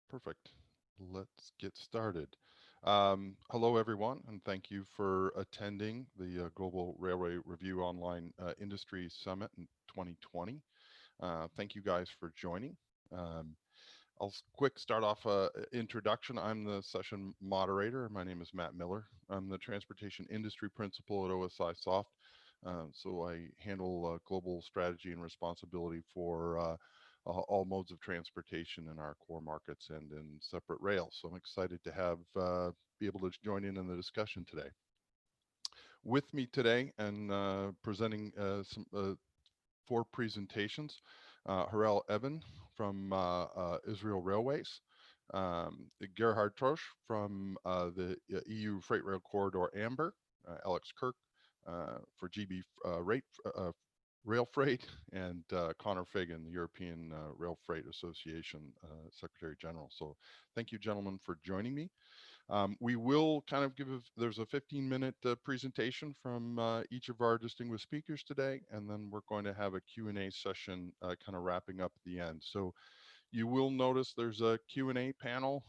Perfect. Let's get started. Hello, everyone, and thank you for attending the Global Railway Review Online Industry Summit in 2020. Thank you guys for joining. Um, I'll quick start off introduction. I'm the session moderator. My name is Matt Miller. I'm the Transportation Industry Principal at OSI Soft. So I handle global strategy and responsibility for all modes of transportation in our core markets and in separate rails. So I'm excited to have be able to join in the discussion today. With me today and presenting some 4 presentations, Harel Even from Israel Railways, Gerhard Trosch from the EU Freight Rail Corridor Amber, Alex Kirk for GB Rail Freight, and Connor Fagan, the European Rail Freight Association Secretary General. So thank you, gentlemen, for joining me. We will kind of there's a 15-minute presentation from each of our distinguished speakers today, and then we're going to have a Q&A session kind of wrapping up at the end. So you will notice there's a Q&A panel.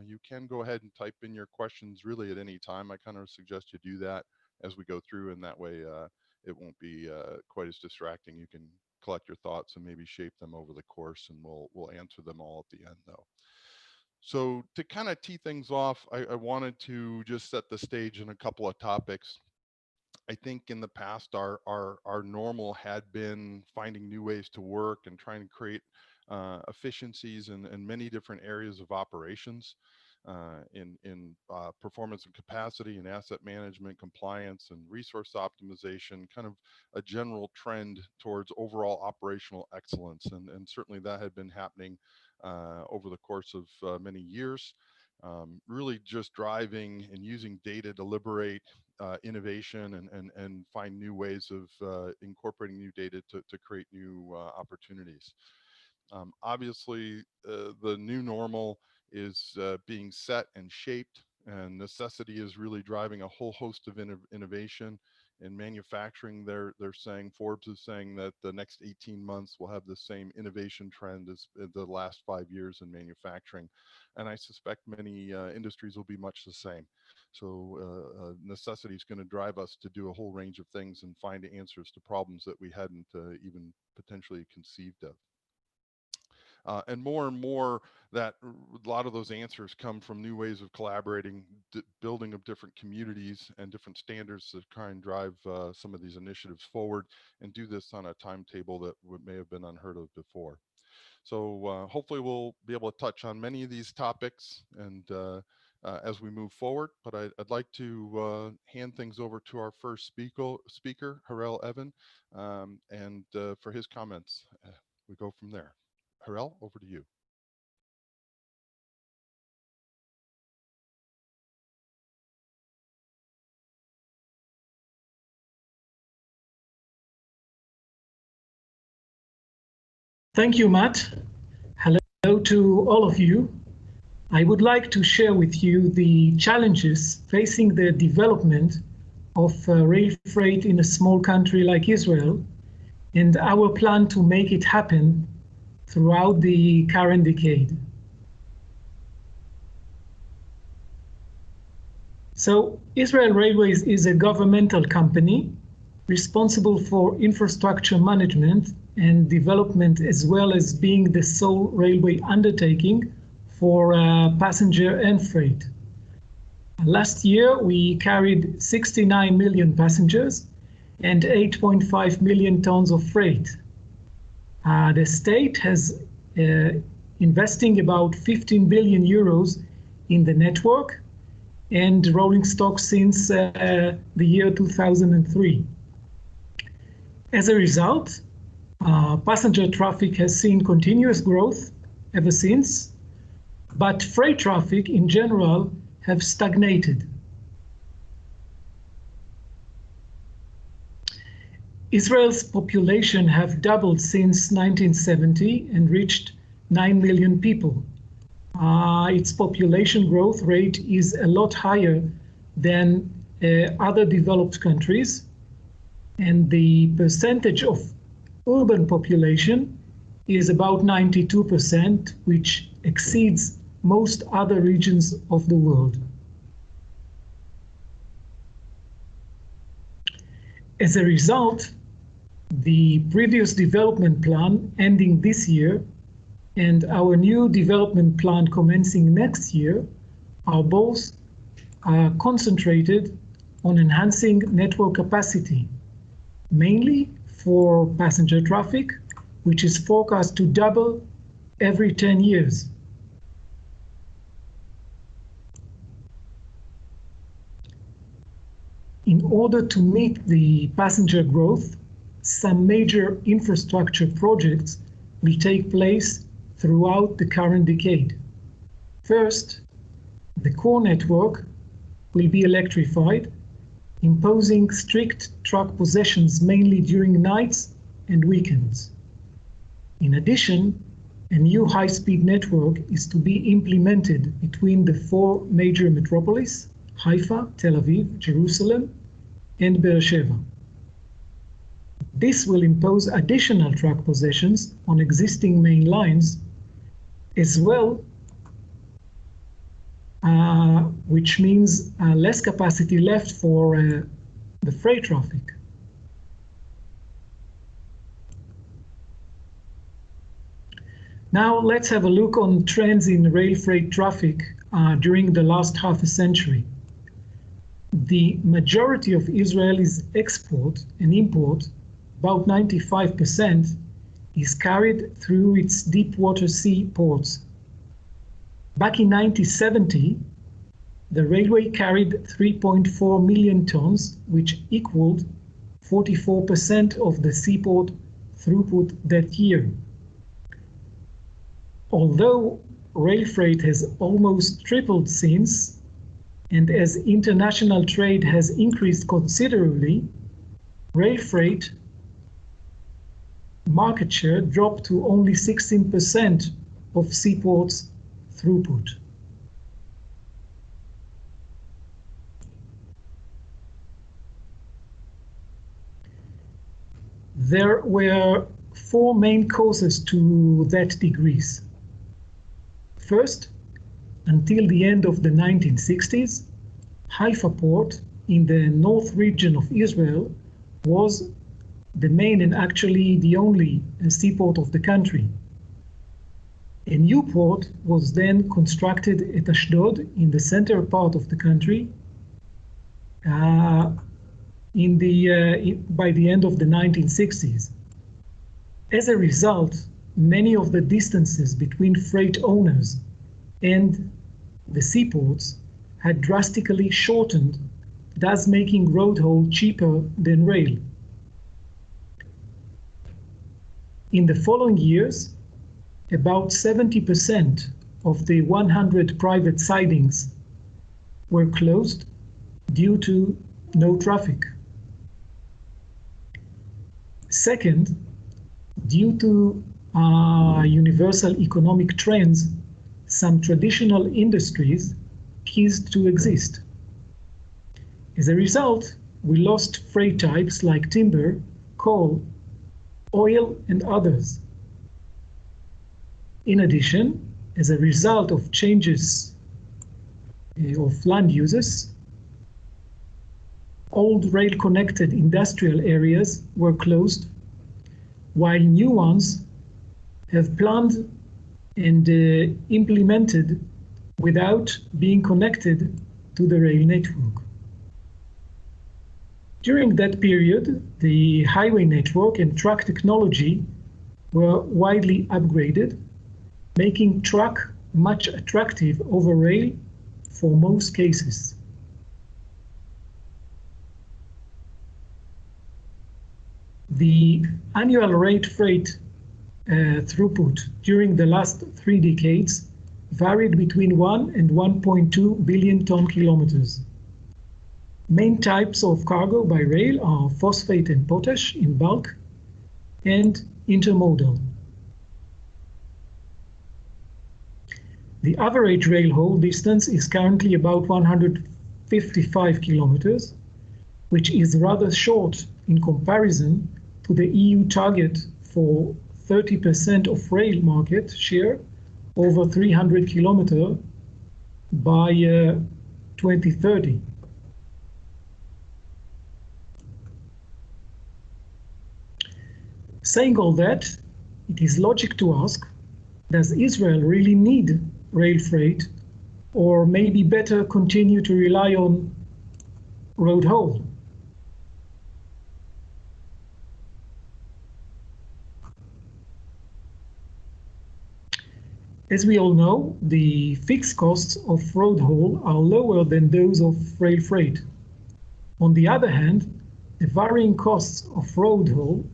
You can go ahead and type in your questions really at any time. I kind of suggest you do that as we go through, and that way it won't be quite as distracting. You can collect your thoughts and maybe shape them over the course, and we'll answer them all at the end though. So to kind of tee things off, I wanted to just set the stage in a couple of topics. I think in the past, our normal had been finding new ways to work and trying to create efficiencies in many different areas of operations, in performance and capacity and asset management, compliance and resource optimization, kind of a general trend towards overall operational excellence. And certainly that had been happening over the course of many years. Really just driving and using data to liberate innovation and find new ways of incorporating new data to create new opportunities. Obviously, the new normal is being set and shaped, and necessity is really driving a whole host of innovation. In manufacturing, they're saying, Forbes is saying that the next 18 months will have the same innovation trend as the last 5 years in manufacturing. And I suspect many industries will be much the same. So necessity is going to drive us to do a whole range of things and find answers to problems that we hadn't even potentially conceived of. And more that a lot of those answers come from new ways of collaborating, building of different communities and different standards to try and drive some of these initiatives forward and do this on a timetable that may have been unheard of before. So hopefully we'll be able to touch on many of these topics and as we move forward, but I'd like to hand things over to our first speaker, Harel Even, and for his comments. We go from there. Harel, over to you. Thank you, Matt. Hello to all of you. I would like to share with you the challenges facing the development of rail freight in a small country like Israel and our plan to make it happen throughout the current decade. So Israel Railways is a governmental company responsible for infrastructure management and development, as well as being the sole railway undertaking for passenger and freight. Last year, we carried 69 million passengers and 8.5 million tons of freight. The state has investing about 15 billion euros in the network and rolling stock since the year 2003. As a result, passenger traffic has seen continuous growth ever since, but freight traffic in general have stagnated. Israel's population have doubled since 1970 and reached 9 million people. Its population growth rate is a lot higher than other developed countries, and the percentage of urban population is about 92%, which exceeds most other regions of the world. As a result, the previous development plan ending this year and our new development plan commencing next year are both concentrated on enhancing network capacity, mainly for passenger traffic, which is forecast to double every 10 years. In order to meet the passenger growth, some major infrastructure projects will take place throughout the current decade. First, the core network will be electrified, imposing strict truck possessions mainly during nights and weekends. In addition, a new high-speed network is to be implemented between the four major metropolises, Haifa, Tel Aviv, Jerusalem, and Beersheba. This will impose additional truck possessions on existing main lines, as well, which means less capacity left for the freight traffic. Now let's have a look on trends in rail freight traffic during the last half a century. The majority of Israel's export and import, about 95%, is carried through its deep water sea ports. Back in 1970, the railway carried 3.4 million tons, which equaled 44% of the seaport throughput that year. Although rail freight has almost tripled since, and as international trade has increased considerably, rail freight market share dropped to only 16% of seaports' throughput. There were four main causes to that decrease. First, until the end of the 1960s, Haifa port in the north region of Israel was the main and actually the only seaport of the country. A new port was then constructed at Ashdod in the center part of the country by the end of the 1960s. As a result, many of the distances between freight owners and the seaports had drastically shortened, thus making road haul cheaper than rail. In the following years, about 70% of the 100 private sidings were closed due to no traffic. Second, due to universal economic trends, some traditional industries ceased to exist. As a result, we lost freight types like timber, coal, oil, and others. In addition, as a result of changes of land uses, old rail-connected industrial areas were closed, while new ones have planned and implemented without being connected to the rail network. During that period, the highway network and truck technology were widely upgraded, making truck much attractive over rail for most cases. The annual rate freight throughput during the last 3 decades varied between 1 and 1.2 billion ton kilometers. Main types of cargo by rail are phosphate and potash in bulk and intermodal. The average rail haul distance is currently about 155 kilometers, which is rather short in comparison to the EU target for 30% of rail market share over 300 kilometers by 2030. Saying all that, it is logic to ask, does Israel really need rail freight, or maybe better continue to rely on road haul? As we all know, the fixed costs of road haul are lower than those of rail freight. On the other hand, the varying costs of road haul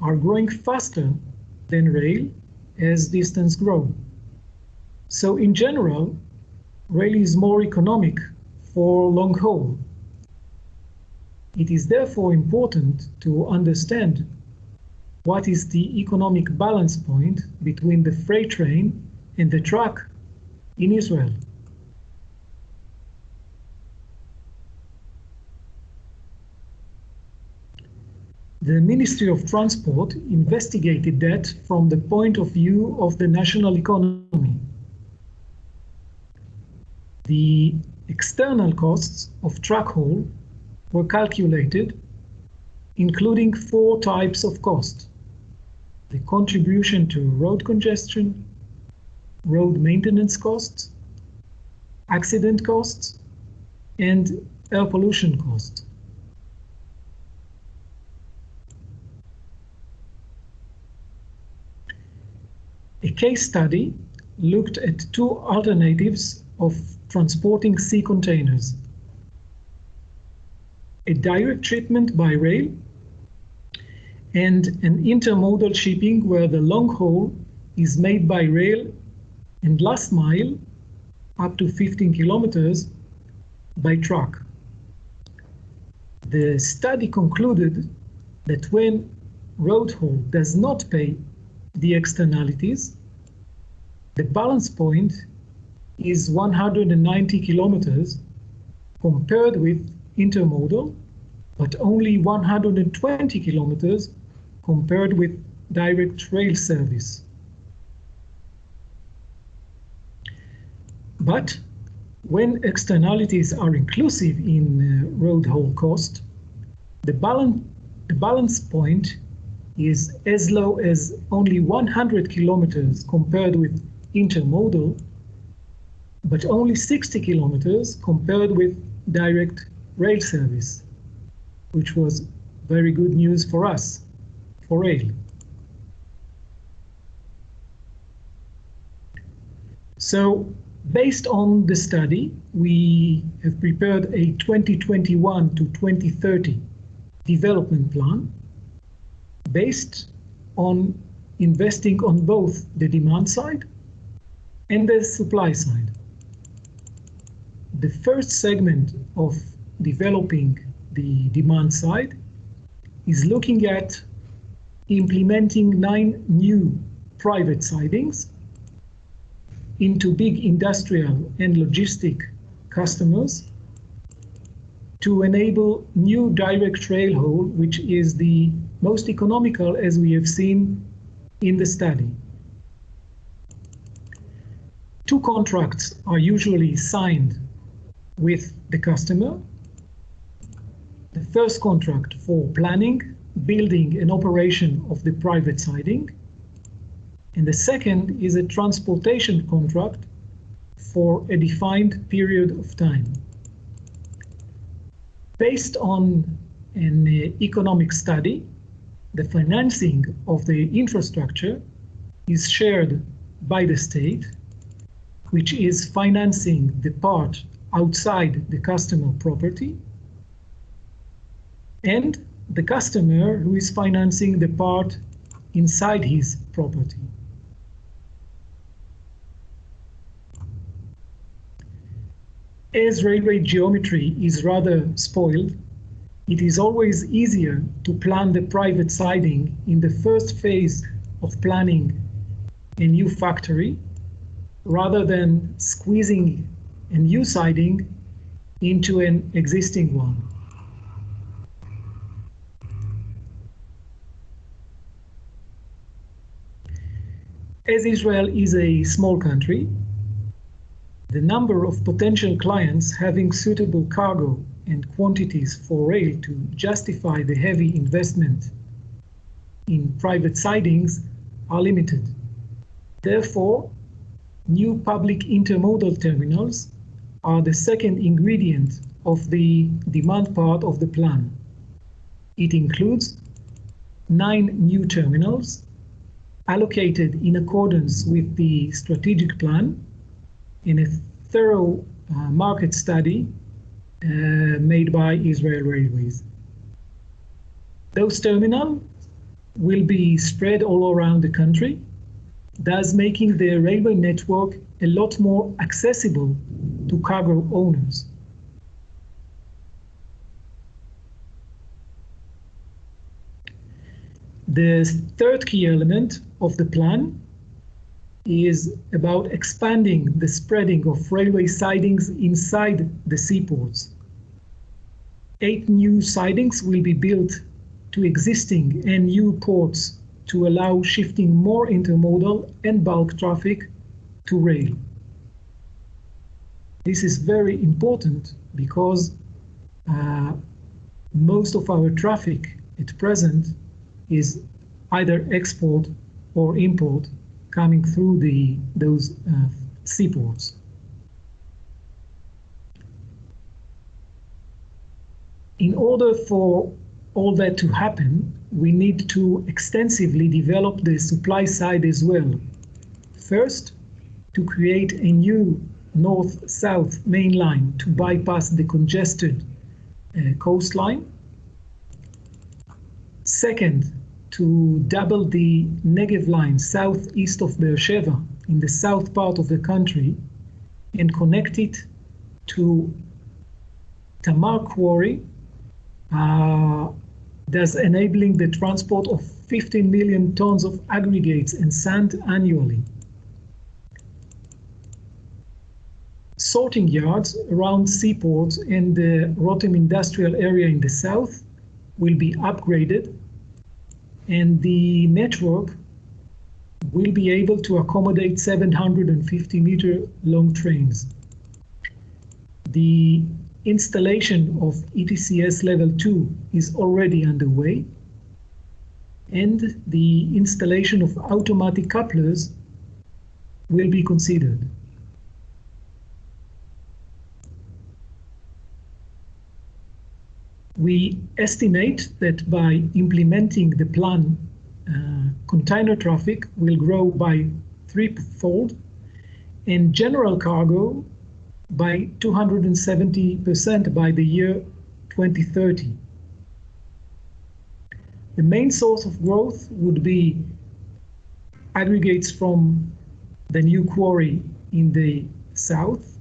are growing faster than rail as distance grows. So in general, rail is more economic for long haul. It is therefore important to understand what is the economic balance point between the freight train and the truck in Israel. The Ministry of Transport investigated that from the point of view of the national economy. The external costs of truck haul were calculated, including 4 types of cost: the contribution to road congestion, road maintenance costs, accident costs, and air pollution costs. A case study looked at 2 alternatives of transporting sea containers: a direct shipment by rail and an intermodal shipping where the long haul is made by rail and last mile, up to 15 kilometers, by truck. The study concluded that when road haul does not pay the externalities, the balance point is 190 kilometers compared with intermodal, but only 120 kilometers compared with direct rail service. But when externalities are inclusive in road haul cost, the balance point is as low as only 100 kilometers compared with intermodal, but only 60 kilometers compared with direct rail service, which was very good news for us, for rail. So, based on the study, we have prepared a 2021 to 2030 development plan based on investing on both the demand side and the supply side. The first segment of developing the demand side is looking at implementing 9 new private sidings into big industrial and logistic customers to enable new direct rail haul, which is the most economical, as we have seen in the study. 2 contracts are usually signed with the customer. The first contract for planning, building, and operation of the private siding. And the second is a transportation contract for a defined period of time. Based on an economic study, the financing of the infrastructure is shared by the state, which is financing the part outside the customer property, and the customer who is financing the part inside his property. As railway geometry is rather spoiled, it is always easier to plan the private siding in the first phase of planning a new factory, rather than squeezing a new siding into an existing one. As Israel is a small country, the number of potential clients having suitable cargo and quantities for rail to justify the heavy investment in private sidings are limited. Therefore, new public intermodal terminals are the second ingredient of the demand part of the plan. It includes 9 new terminals allocated in accordance with the strategic plan in a thorough market study made by Israel Railways. Those terminals will be spread all around the country, thus making the railway network a lot more accessible to cargo owners. The third key element of the plan is about expanding the spreading of railway sidings inside the seaports. 8 new sidings will be built to existing and new ports to allow shifting more intermodal and bulk traffic to rail. This is very important because most of our traffic at present is either export or import coming through those seaports. In order for all that to happen, we need to extensively develop the supply side as well. First, to create a new north-south main line to bypass the congested coastline. Second, to double the Negev line southeast of Beersheba in the south part of the country and connect it to Tamar Quarry, thus enabling the transport of 15 million tons of aggregates and sand annually. Sorting yards around seaports and the Rotem industrial area in the south will be upgraded, and the network will be able to accommodate 750-meter long trains. The installation of ETCS Level 2 is already underway, and the installation of automatic couplers will be considered. We estimate that by implementing the plan, container traffic will grow by 3-fold and general cargo by 270% by the year 2030. The main source of growth would be aggregates from the new quarry in the south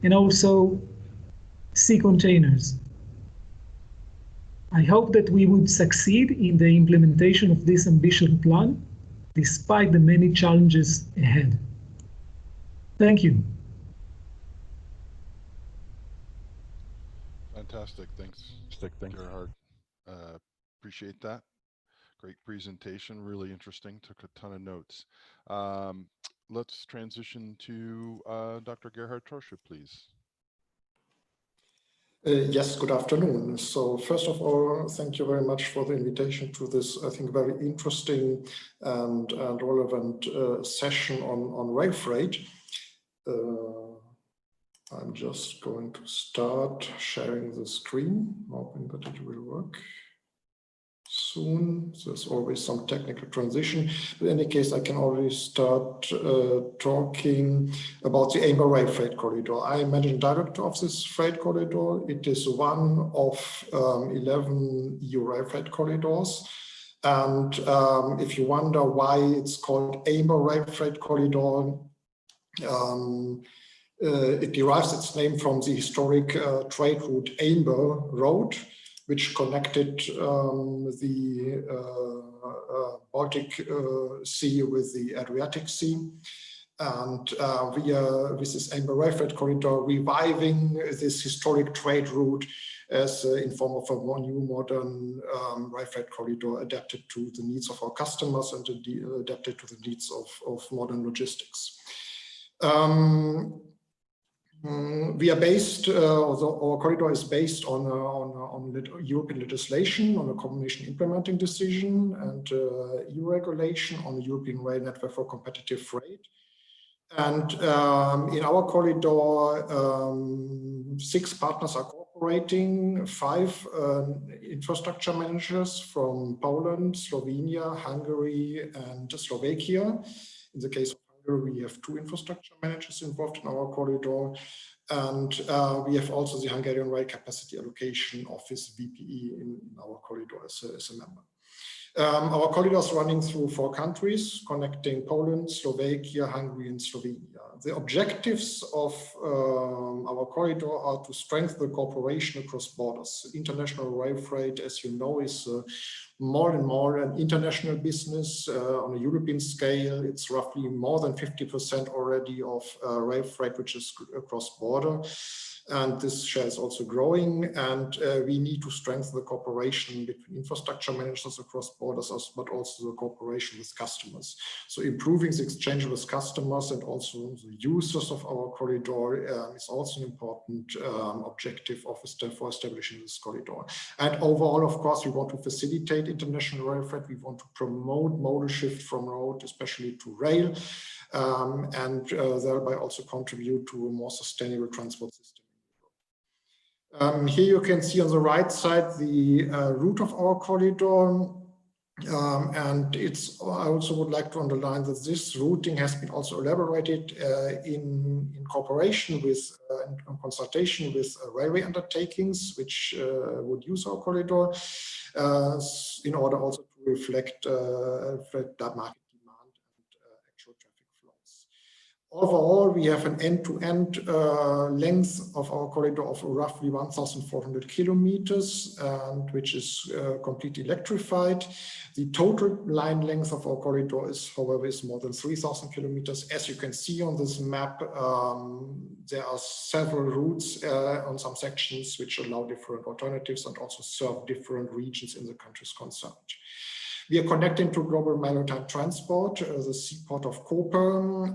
and also sea containers. I hope that we would succeed in the implementation of this ambitious plan, despite the many challenges ahead. Thank you. Fantastic. Thanks, Gerhard. Appreciate that. Great presentation, really interesting. Took a ton of notes. Let's transition to Dr. Gerhard Trosche, please. Yes, good afternoon. So first of all, thank you very much for the invitation to this, I think, very interesting and relevant session on rail freight. I'm just going to start sharing the screen, hoping that it will work soon. There's always some technical transition. But in any case, I can already start talking about the Amber Rail Freight Corridor. I am managing director of this freight corridor. It is one of 11 EU rail freight corridors. And if you wonder why it's called Amber Rail Freight Corridor, it derives its name from the historic trade route Amber Road, which connected the Baltic Sea with the Adriatic Sea. And we are, with this Amber Rail Freight Corridor, reviving this historic trade route as in form of a more new modern rail freight corridor adapted to the needs of our customers and adapted to the needs of modern logistics. We are based, our corridor is based on European legislation, on a Commission implementing decision, and EU regulation on the European Rail Network for Competitive Freight. And in our corridor, 6 partners are cooperating, 5 infrastructure managers from Poland, Slovenia, Hungary, and Slovakia. In the case of Hungary, we have 2 infrastructure managers involved in our corridor. And we have also the Hungarian Rail Capacity Allocation Office, VPE, in our corridor as a member. Our corridor is running through 4 countries, connecting Poland, Slovakia, Hungary, and Slovenia. The objectives of our corridor are to strengthen the cooperation across borders. International rail freight, as you know, is more and more an international business on a European scale. It's roughly more than 50% already of rail freight, which is across border. And this share is also growing, and we need to strengthen the cooperation between infrastructure managers across borders, but also the cooperation with customers. So improving the exchange with customers and also the users of our corridor is also an important objective for establishing this corridor. And overall, of course, we want to facilitate international rail freight. We want to promote modal shift from road, especially to rail, and thereby also contribute to a more sustainable transport system. Here you can see on the right side the route of our corridor, and I also would like to underline that this routing has been also elaborated in cooperation with and consultation with railway undertakings, which would use our corridor in order also to reflect that market demand and actual traffic flows. Overall, we have an end-to-end length of our corridor of roughly 1,400 kilometers, which is completely electrified. The total line length of our corridor is, however, more than 3,000 kilometers. As you can see on this map, there are several routes on some sections which allow different alternatives and also serve different regions in the countries concerned. We are connecting to global maritime transport. The seaport of Koper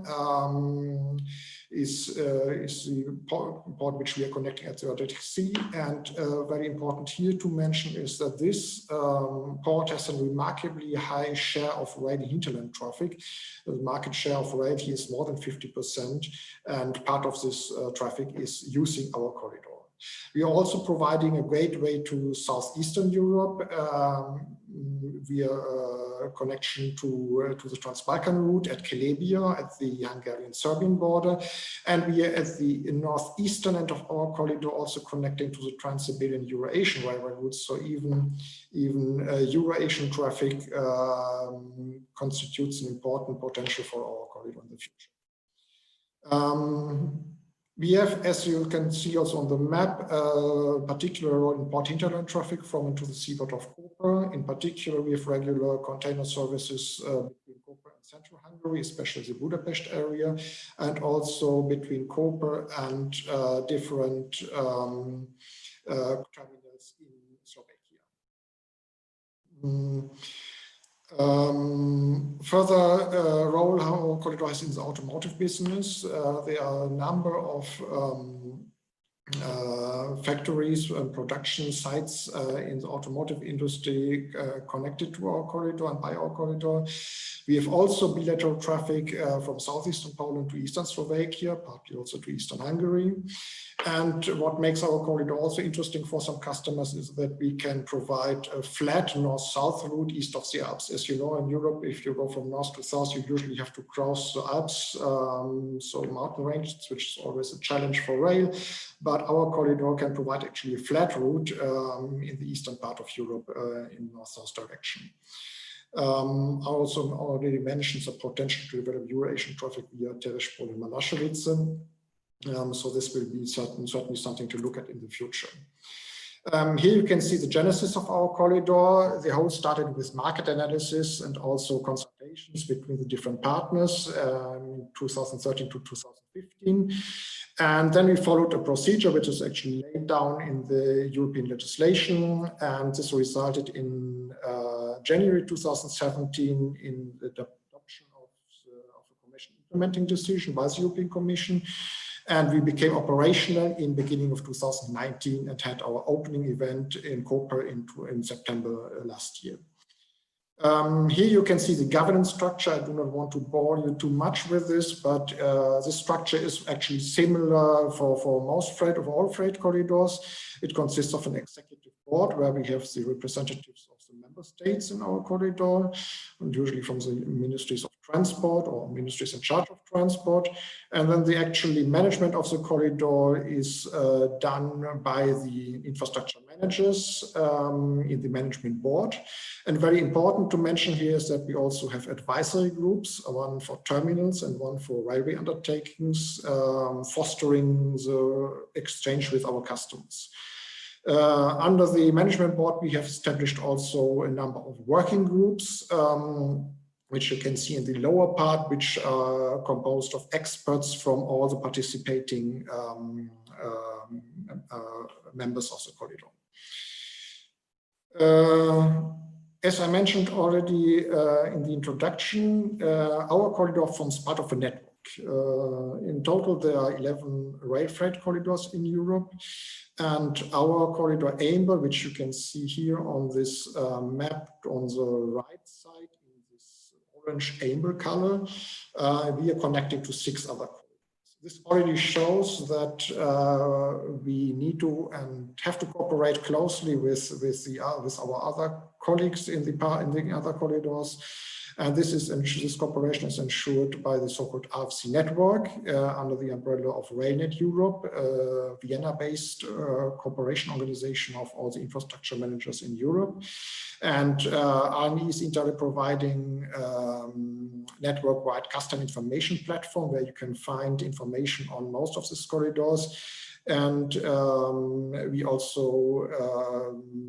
is the port which we are connecting at the Adriatic Sea. And very important here to mention is that this port has a remarkably high share of rail hinterland traffic. The market share of rail here is more than 50%, and part of this traffic is using our corridor. We are also providing a gateway to Southeastern Europe via a connection to the Trans-Balkan route at Kelebia at the Hungarian-Serbian border. And we are at the northeastern end of our corridor also connecting to the Trans-Siberian Euro-Asian railway routes. So even Euro-Asian traffic constitutes an important potential for our corridor in the future. We have, as you can see also on the map, particular role in port hinterland traffic from and to the seaport of Koper. In particular, we have regular container services between Koper and central Hungary, especially the Budapest area, and also between Koper and different terminals in Slovakia. Further role how our corridor has in the automotive business. There are a number of factories and production sites in the automotive industry connected to our corridor and by our corridor. We have also bilateral traffic from southeastern Poland to eastern Slovakia, partly also to eastern Hungary. And what makes our corridor also interesting for some customers is that we can provide a flat north-south route east of the Alps. As you know, in Europe, if you go from north to south, you usually have to cross the Alps, so mountain ranges, which is always a challenge for rail. But our corridor can provide actually a flat route in the eastern part of Europe in north-south direction. I also already mentioned the potential to develop Euro-Asian traffic via Tereshpol and Malashevitz. So this will be certainly something to look at in the future. Here you can see the genesis of our corridor. The whole started with market analysis and also consultations between the different partners in 2013 to 2015. 2015. And then we followed a procedure which is actually laid down in the European legislation, and this resulted in January 2017 in the adoption of a Commission implementing decision by the European Commission. And we became operational in beginning of 2019 and had our opening event in Koper in September last year. Here you can see the governance structure. I do not want to bore you too much with this, but this structure is actually similar for most all freight corridors. It consists of an executive board where we have the representatives of the member states in our corridor, and usually from the ministries of transport or ministries in charge of transport. And then the actually management of the corridor is done by the infrastructure managers in the management board. And very important to mention here is that we also have advisory groups, one for terminals and one for railway undertakings, fostering the exchange with our customers. Under the management board, we have established also a number of working groups, which you can see in the lower part, which are composed of experts from all the participating members of the corridor. As I mentioned already in the introduction, our corridor forms part of a network. In total, there are 11 rail freight corridors in Europe, and our corridor AMBER, which you can see here on this map on the right side in this orange amber color, we are connected to 6 other corridors. This already shows that we need to and have to cooperate closely with our other colleagues in the other corridors. And this cooperation is ensured by the so-called RFC network under the umbrella of Railnet Europe, a Vienna-based cooperation organization of all the infrastructure managers in Europe. And RNE is entirely providing network-wide custom information platform where you can find information on most of these corridors. And we also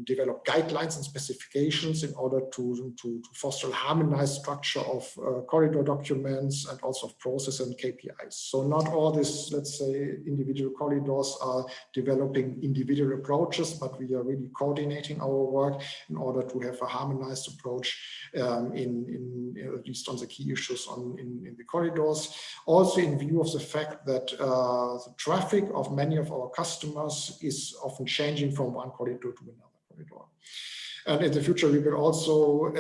develop guidelines and specifications in order to foster a harmonized structure of corridor documents and also of process and KPIs. So not all these, let's say, individual corridors are developing individual approaches, but we are really coordinating our work in order to have a harmonized approach at least on the key issues in the corridors. Also in view of the fact that the traffic of many of our customers is often changing from one corridor to another corridor. And in the future, we are also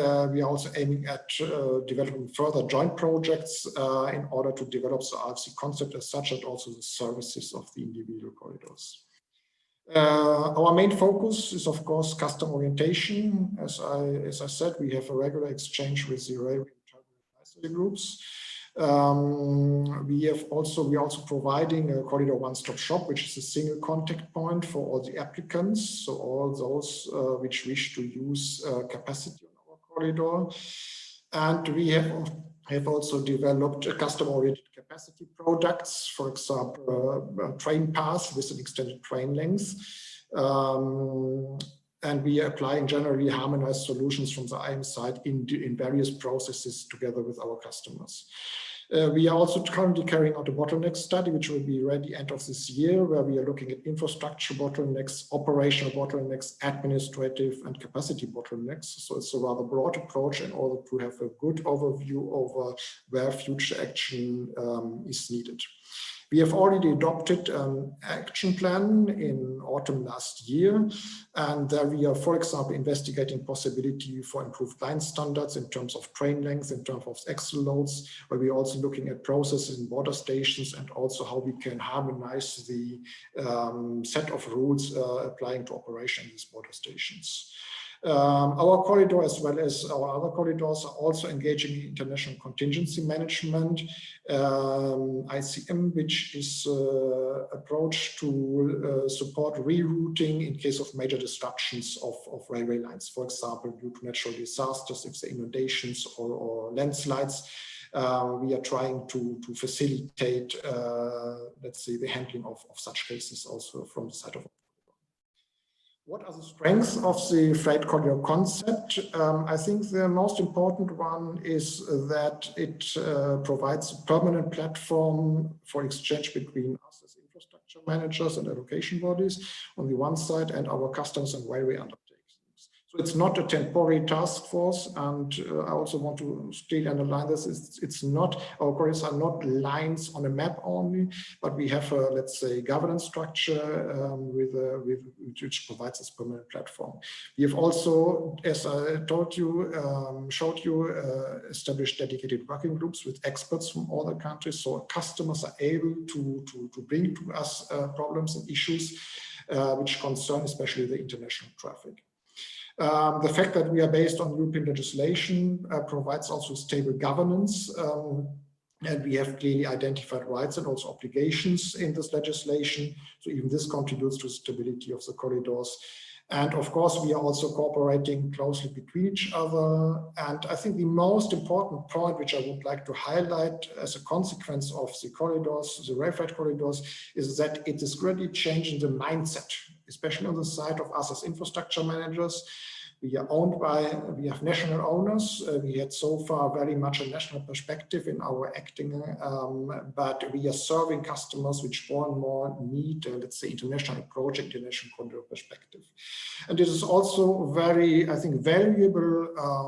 aiming at developing further joint projects in order to develop the RFC concept as such, and also the services of the individual corridors. Our main focus is, of course, customer orientation. As I said, we have a regular exchange with the railway and terminal advisory groups. We are also providing a corridor one-stop shop, which is a single contact point for all the applicants, so all those which wish to use capacity on our corridor. And we have also developed customer-oriented capacity products, for example, train pass with an extended train length. And we are applying generally harmonized solutions from the IM side in various processes together with our customers. We are also currently carrying out a bottleneck study, which will be ready end of this year, where we are looking at infrastructure bottlenecks, operational bottlenecks, administrative and capacity bottlenecks. So it's a rather broad approach in order to have a good overview over where future action is needed. We have already adopted an action plan in autumn last year, and there we are, for example, investigating possibility for improved line standards in terms of train length, in terms of axle loads, where we're also looking at processes in border stations and also how we can harmonize the set of rules applying to operation in these border stations. Our corridor, as well as our other corridors, are also engaging in international contingency management, ICM, which is an approach to support rerouting in case of major disruptions of railway lines, for example, due to natural disasters, if the inundations or landslides. We are trying to facilitate, let's say, the handling of such cases also from the side of What are the strengths of the freight corridor concept? I think the most important one is that it provides a permanent platform for exchange between us as infrastructure managers and allocation bodies on the one side and our customers and railway undertakings. So it's not a temporary task force, and I also want to still underline this, it's not, our corridors are not lines on a map only, but we have a, let's say, governance structure which provides this permanent platform. We have also, as I told you, showed you, established dedicated working groups with experts from all the countries, so customers are able to bring to us problems and issues which concern especially the international traffic. The fact that we are based on European legislation provides also stable governance, and we have clearly identified rights and also obligations in this legislation. So even this contributes to stability of the corridors. And of course, we are also cooperating closely between each other. And I think the most important point, which I would like to highlight as a consequence of the corridors, the rail freight corridors, is that it is really changing the mindset, especially on the side of us as infrastructure managers. We are owned by, we have national owners. We had so far very much a national perspective in our acting, but we are serving customers which more and more need, let's say, international approach, international corridor perspective. And it is also very, I think, valuable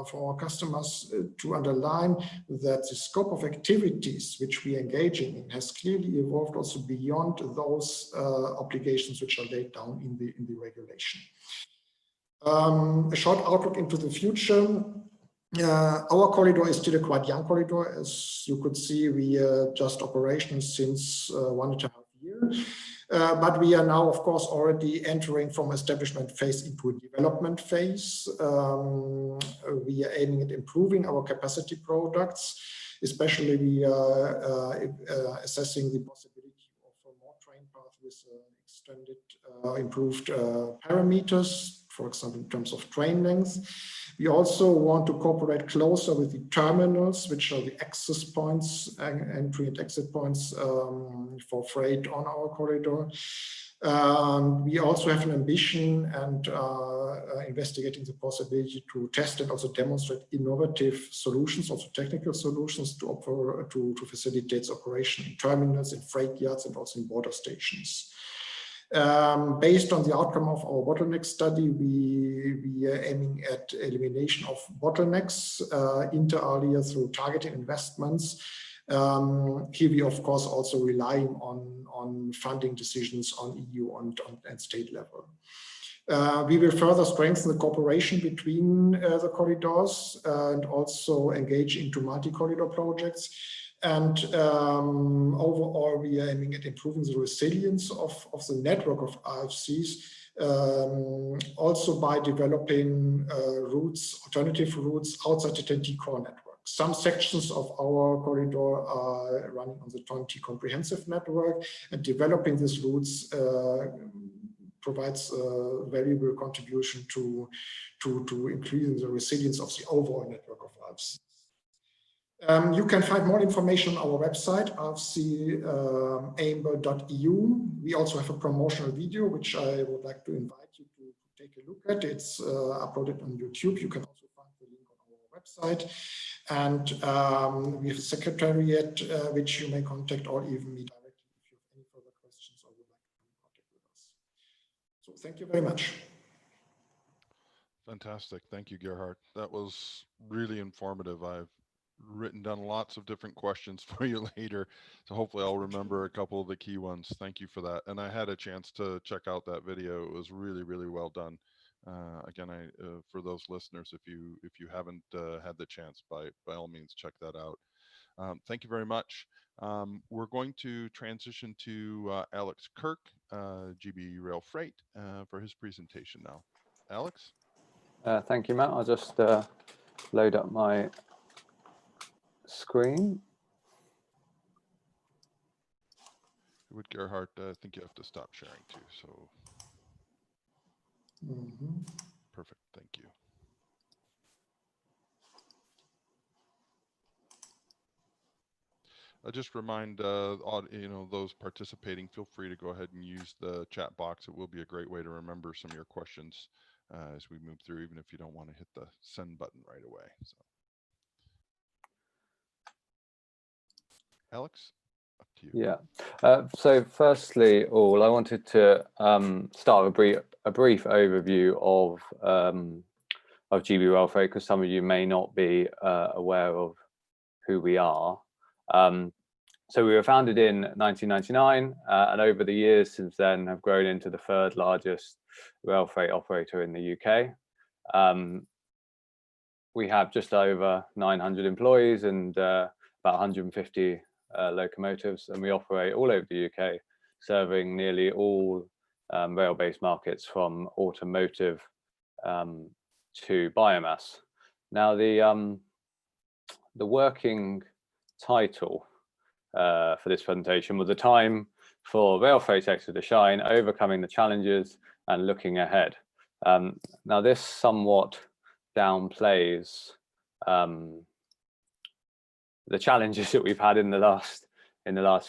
for our customers to underline that the scope of activities which we are engaging in has clearly evolved also beyond those obligations which are laid down in the regulation. A short outlook into the future. Our corridor is still a quite young corridor. As you could see, we are just operational since 1.5 years. But we are now, of course, already entering from establishment phase into a development phase. We are aiming at improving our capacity products. Especially, we are assessing the possibility of more train paths with extended, improved parameters, for example, in terms of train length. We also want to cooperate closer with the terminals, which are the access points, entry and exit points for freight on our corridor. We also have an ambition and investigating the possibility to test and also demonstrate innovative solutions, also technical solutions to offer to facilitate operation in terminals, in freight yards, and also in border stations. Based on the outcome of our bottleneck study, we are aiming at elimination of bottlenecks inter alia through targeted investments. Here we, of course, also relying on funding decisions on EU and state level. We will further strengthen the cooperation between the corridors and also engage into multi-corridor projects. And overall, we are aiming at improving the resilience of the network of RFCs, also by developing routes, alternative routes outside the TEN-T core network. Some sections of our corridor are running on the TEN-T comprehensive network, and developing these routes provides a valuable contribution to increasing the resilience of the overall network of RFCs. You can find more information on our website, rfcamber.eu. We also have a promotional video, which I would like to invite you to take a look at. It's uploaded on YouTube. You can also find the link on our website. And we have a secretariat, which you may contact, or even me directly if you have any further questions or would like to contact with us. So thank you very much. Fantastic. Thank you, Gerhard. That was really informative. I've written down lots of different questions for you later, so hopefully I'll remember a couple of the key ones. Thank you for that. And I had a chance to check out that video. It was really, really well done. Again, for those listeners, if you haven't had the chance, by all means, check that out. Thank you very much. We're going to transition to Alex Kirk, GB Rail Freight, for his presentation now. Alex? Thank you, Matt. I'll just load up my screen. With Gerhard, I think you have to stop sharing too. So perfect. Thank you. I'll just remind those participating, feel free to go ahead and use the chat box. It will be a great way to remember some of your questions as we move through, even if you don't want to hit the send button right away. So, Alex, up to you. Yeah. So firstly, I wanted to start a brief overview of GB Rail Freight, because some of you may not be aware of who we are. So we were founded in 1999, and over the years since then have grown into the third largest rail freight operator in the UK. We have just over 900 employees and about 150 locomotives, and we operate all over the UK, serving nearly all rail-based markets from automotive to biomass. Now, the working title for this presentation was "A Time for Rail Freight Sector to Shine, Overcoming the Challenges and Looking Ahead." Now, this somewhat downplays the challenges that we've had in the last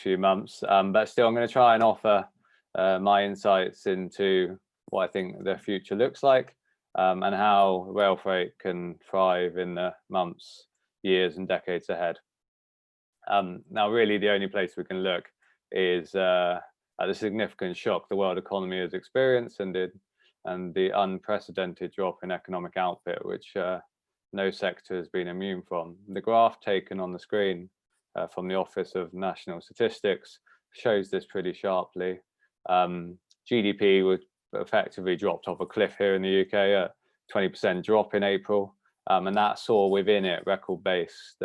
few months, but still, I'm going to try and offer my insights into what I think the future looks like, and how rail freight can thrive in the months, years, and decades ahead. Now, really, the only place we can look is at the significant shock the world economy has experienced and the unprecedented drop in economic output, which no sector has been immune from. The graph taken on the screen from the Office of National Statistics shows this pretty sharply. GDP was effectively dropped off a cliff here in the UK, a 20% drop in April, and that saw within it record-based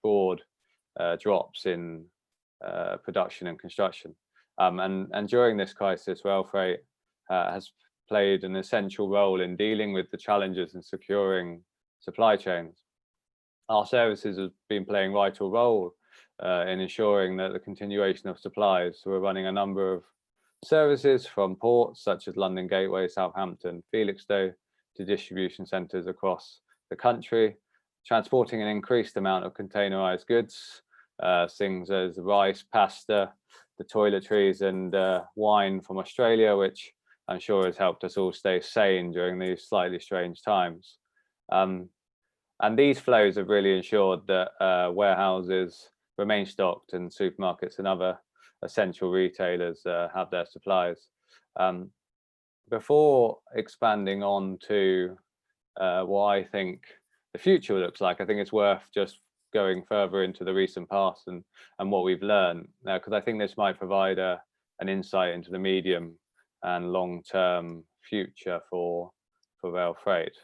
broad drops in production and construction. And during this crisis, rail freight has played an essential role in dealing with the challenges and securing supply chains. Our services have been playing a vital role in ensuring that the continuation of supplies. So we're running a number of services from ports such as London Gateway, Southampton, Felixstowe, to distribution centres across the country, transporting an increased amount of containerised goods, things as rice, pasta, the toiletries, and wine from Australia, which I'm sure has helped us all stay sane during these slightly strange times. And these flows have really ensured that warehouses remain stocked and supermarkets and other essential retailers have their supplies. Before expanding on to what I think the future looks like, I think it's worth just going further into the recent past and what we've learned, because I think this might provide an insight into the medium and long-term future for rail freight.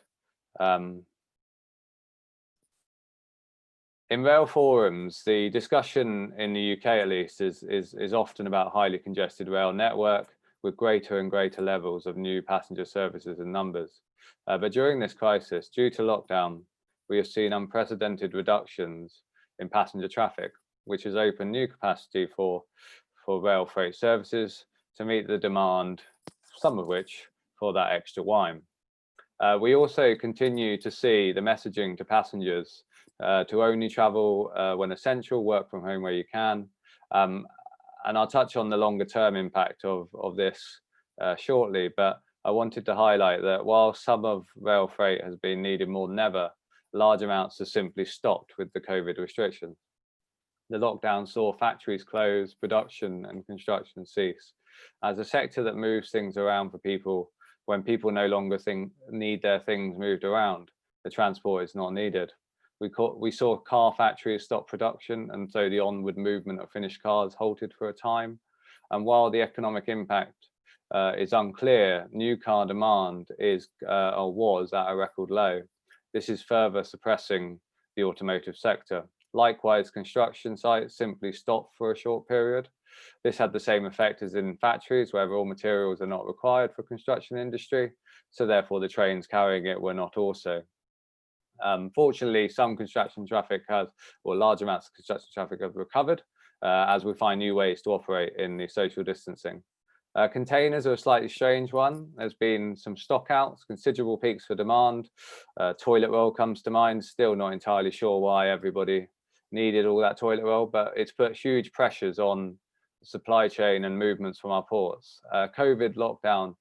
In rail forums, the discussion in the UK, at least, is often about highly congested rail network with greater and greater levels of new passenger services and numbers. But during this crisis, due to lockdown, we have seen unprecedented reductions in passenger traffic, which has opened new capacity for rail freight services to meet the demand, some of which for that extra wine. We also continue to see the messaging to passengers to only travel when essential, work from home where you can. And I'll touch on the longer term impact of this shortly, but I wanted to highlight that while some of rail freight has been needed more than ever, large amounts have simply stopped with the COVID restrictions. The lockdown saw factories close, production and construction cease. As a sector that moves things around for people, when people no longer need their things moved around, the transport is not needed. We saw car factories stop production, and so the onward movement of finished cars halted for a time. And while the economic impact is unclear, new car demand is or was at a record low. This is further suppressing the automotive sector. Likewise, construction sites simply stopped for a short period. This had the same effect as in factories, where raw materials are not required for construction industry, so therefore the trains carrying it were not also. Fortunately, some construction traffic large amounts of construction traffic have recovered as we find new ways to operate in the social distancing. Containers are a slightly strange one. There's been some stockouts, considerable peaks for demand. Toilet roll comes to mind. Still not entirely sure why everybody needed all that toilet roll, but it's put huge pressures on the supply chain and movements from our ports. COVID lockdown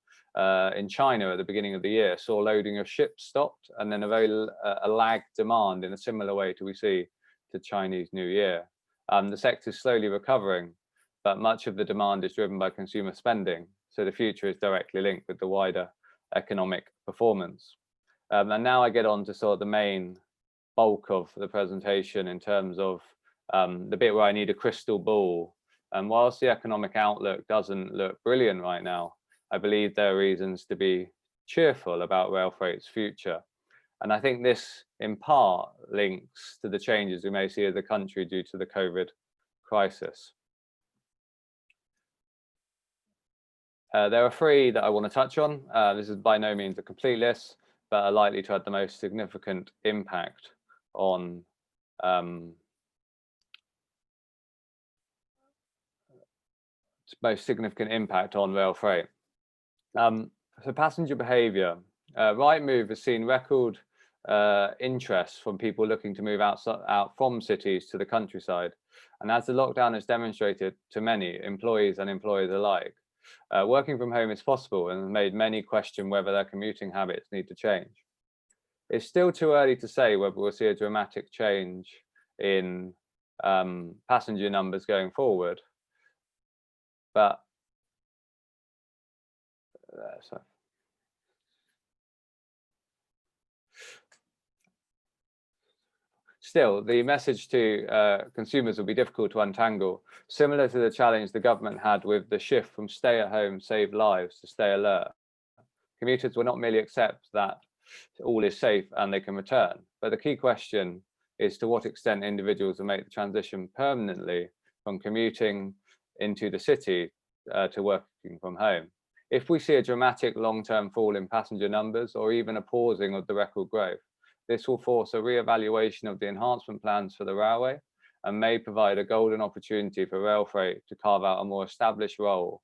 in China at the beginning of the year saw loading of ships stopped, and then a lagged demand in a similar way to we see to Chinese New Year. The sector is slowly recovering, but much of the demand is driven by consumer spending. So the future is directly linked with the wider economic performance. And now I get on to sort of the main bulk of the presentation in terms of the bit where I need a crystal ball. And whilst the economic outlook doesn't look brilliant right now, I believe there are reasons to be cheerful about rail freight's future. And I think this in part links to the changes we may see as a country due to the COVID crisis. There are three that I want to touch on. This is by no means a complete list, but are likely to have the most significant impact on rail freight. So passenger behaviour. Rightmove has seen record interest from people looking to move out from cities to the countryside. And as the lockdown has demonstrated to many employees and employers alike, working from home is possible and has made many question whether their commuting habits need to change. It's still too early to say whether we'll see a dramatic change in passenger numbers going forward, but still, the message to consumers will be difficult to untangle, similar to the challenge the government had with the shift from stay at home, save lives to stay alert. Commuters will not merely accept that all is safe and they can return, but the key question is to what extent individuals will make the transition permanently from commuting into the city to working from home. If we see a dramatic long-term fall in passenger numbers or even a pausing of the record growth, this will force a re-evaluation of the enhancement plans for the railway and may provide a golden opportunity for rail freight to carve out a more established role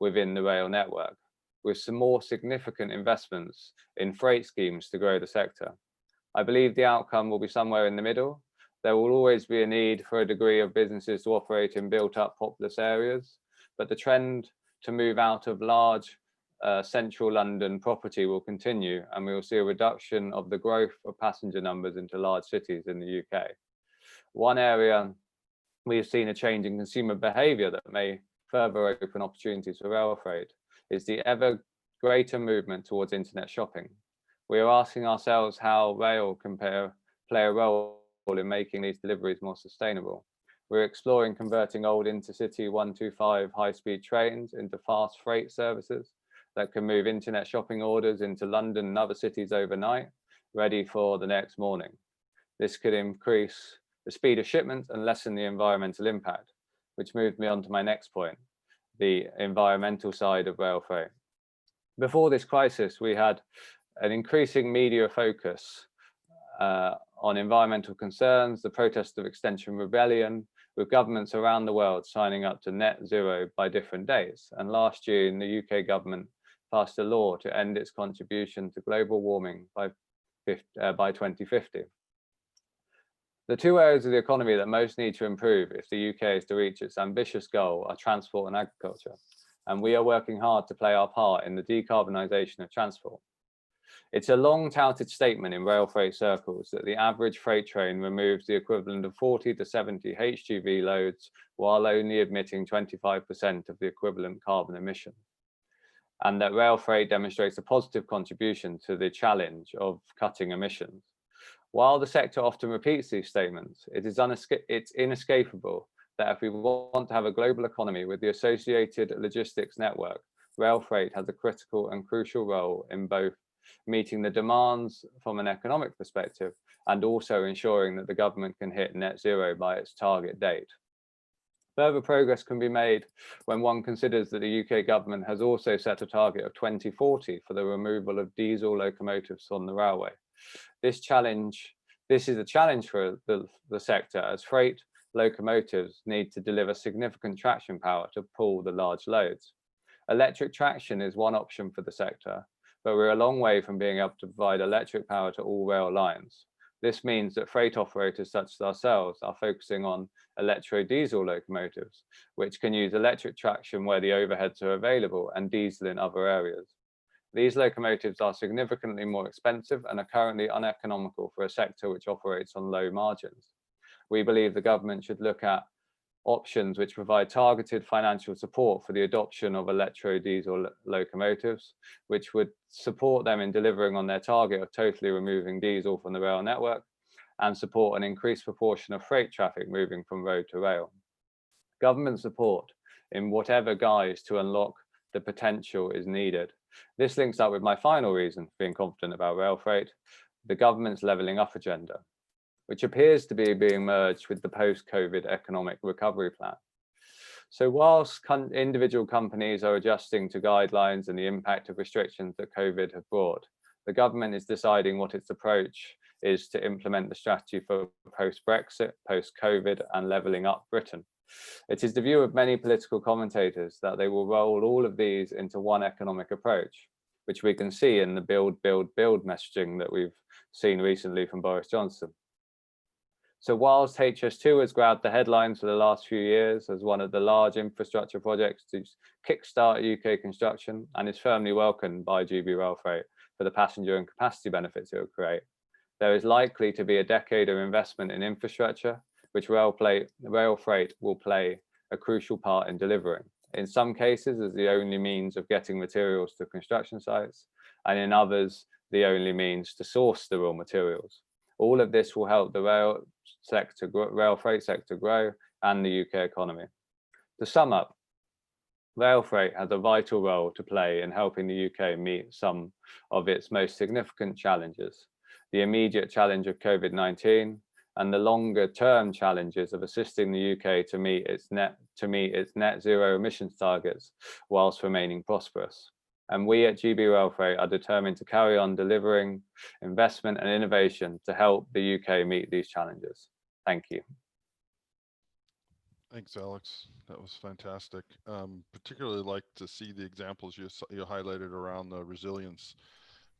within the rail network, with some more significant investments in freight schemes to grow the sector. I believe the outcome will be somewhere in the middle. There will always be a need for a degree of businesses to operate in built-up populous areas, but the trend to move out of large central London property will continue, and we will see a reduction of the growth of passenger numbers into large cities in the UK. One area we have seen a change in consumer behaviour that may further open opportunities for rail freight is the ever greater movement towards internet shopping. We are asking ourselves how rail can play a role in making these deliveries more sustainable. We're exploring converting old intercity 125 high-speed trains into fast freight services that can move internet shopping orders into London and other cities overnight, ready for the next morning. This could increase the speed of shipment and lessen the environmental impact, which moved me on to my next point, the environmental side of rail freight. Before this crisis, we had an increasing media focus on environmental concerns, the protest of Extinction Rebellion, with governments around the world signing up to net zero by different dates. And last year, the UK government passed a law to end its contribution to global warming by 2050. The two areas of the economy that most need to improve if the UK is to reach its ambitious goal are transport and agriculture. And we are working hard to play our part in the decarbonisation of transport. It's a long-touted statement in rail freight circles that the average freight train removes the equivalent of 40 to 70 HGV loads while only emitting 25% of the equivalent carbon emission, and that rail freight demonstrates a positive contribution to the challenge of cutting emissions. While the sector often repeats these statements, it's inescapable that if we want to have a global economy with the associated logistics network, rail freight has a critical and crucial role in both meeting the demands from an economic perspective and also ensuring that the government can hit net zero by its target date. Further progress can be made when one considers that the UK government has also set a target of 2040 for the removal of diesel locomotives on the railway. This is a challenge for the sector, as freight locomotives need to deliver significant traction power to pull the large loads. Electric traction is one option for the sector, but we're a long way from being able to provide electric power to all rail lines. This means that freight operators such as ourselves are focusing on electro-diesel locomotives, which can use electric traction where the overheads are available and diesel in other areas. These locomotives are significantly more expensive and are currently uneconomical for a sector which operates on low margins. We believe the government should look at options which provide targeted financial support for the adoption of electro-diesel locomotives, which would support them in delivering on their target of totally removing diesel from the rail network and support an increased proportion of freight traffic moving from road to rail. Government support in whatever guise to unlock the potential is needed. This links up with my final reason for being confident about rail freight, the government's levelling up agenda, which appears to be being merged with the post-COVID economic recovery plan. So whilst individual companies are adjusting to guidelines and the impact of restrictions that COVID have brought, the government is deciding what its approach is to implement the strategy for post-Brexit, post-COVID and levelling up Britain. It is the view of many political commentators that they will roll all of these into one economic approach, which we can see in the build, build, build messaging that we've seen recently from Boris Johnson. So whilst HS2 has grabbed the headlines for the last few years as one of the large infrastructure projects to kickstart UK construction and is firmly welcomed by GB Rail Freight for the passenger and capacity benefits it will create, there is likely to be a decade of investment in infrastructure, which rail freight will play a crucial part in delivering. In some cases, as the only means of getting materials to construction sites, and in others, the only means to source the raw materials. All of this will help the rail freight sector grow and the UK economy. To sum up, rail freight has a vital role to play in helping the UK meet some of its most significant challenges, the immediate challenge of COVID-19 and the longer term challenges of assisting the UK to meet its net zero emissions targets whilst remaining prosperous. And we at GB Rail Freight are determined to carry on delivering investment and innovation to help the UK meet these challenges. Thank you. Thanks, Alex. That was fantastic. Particularly like to see the examples you highlighted around the resilience.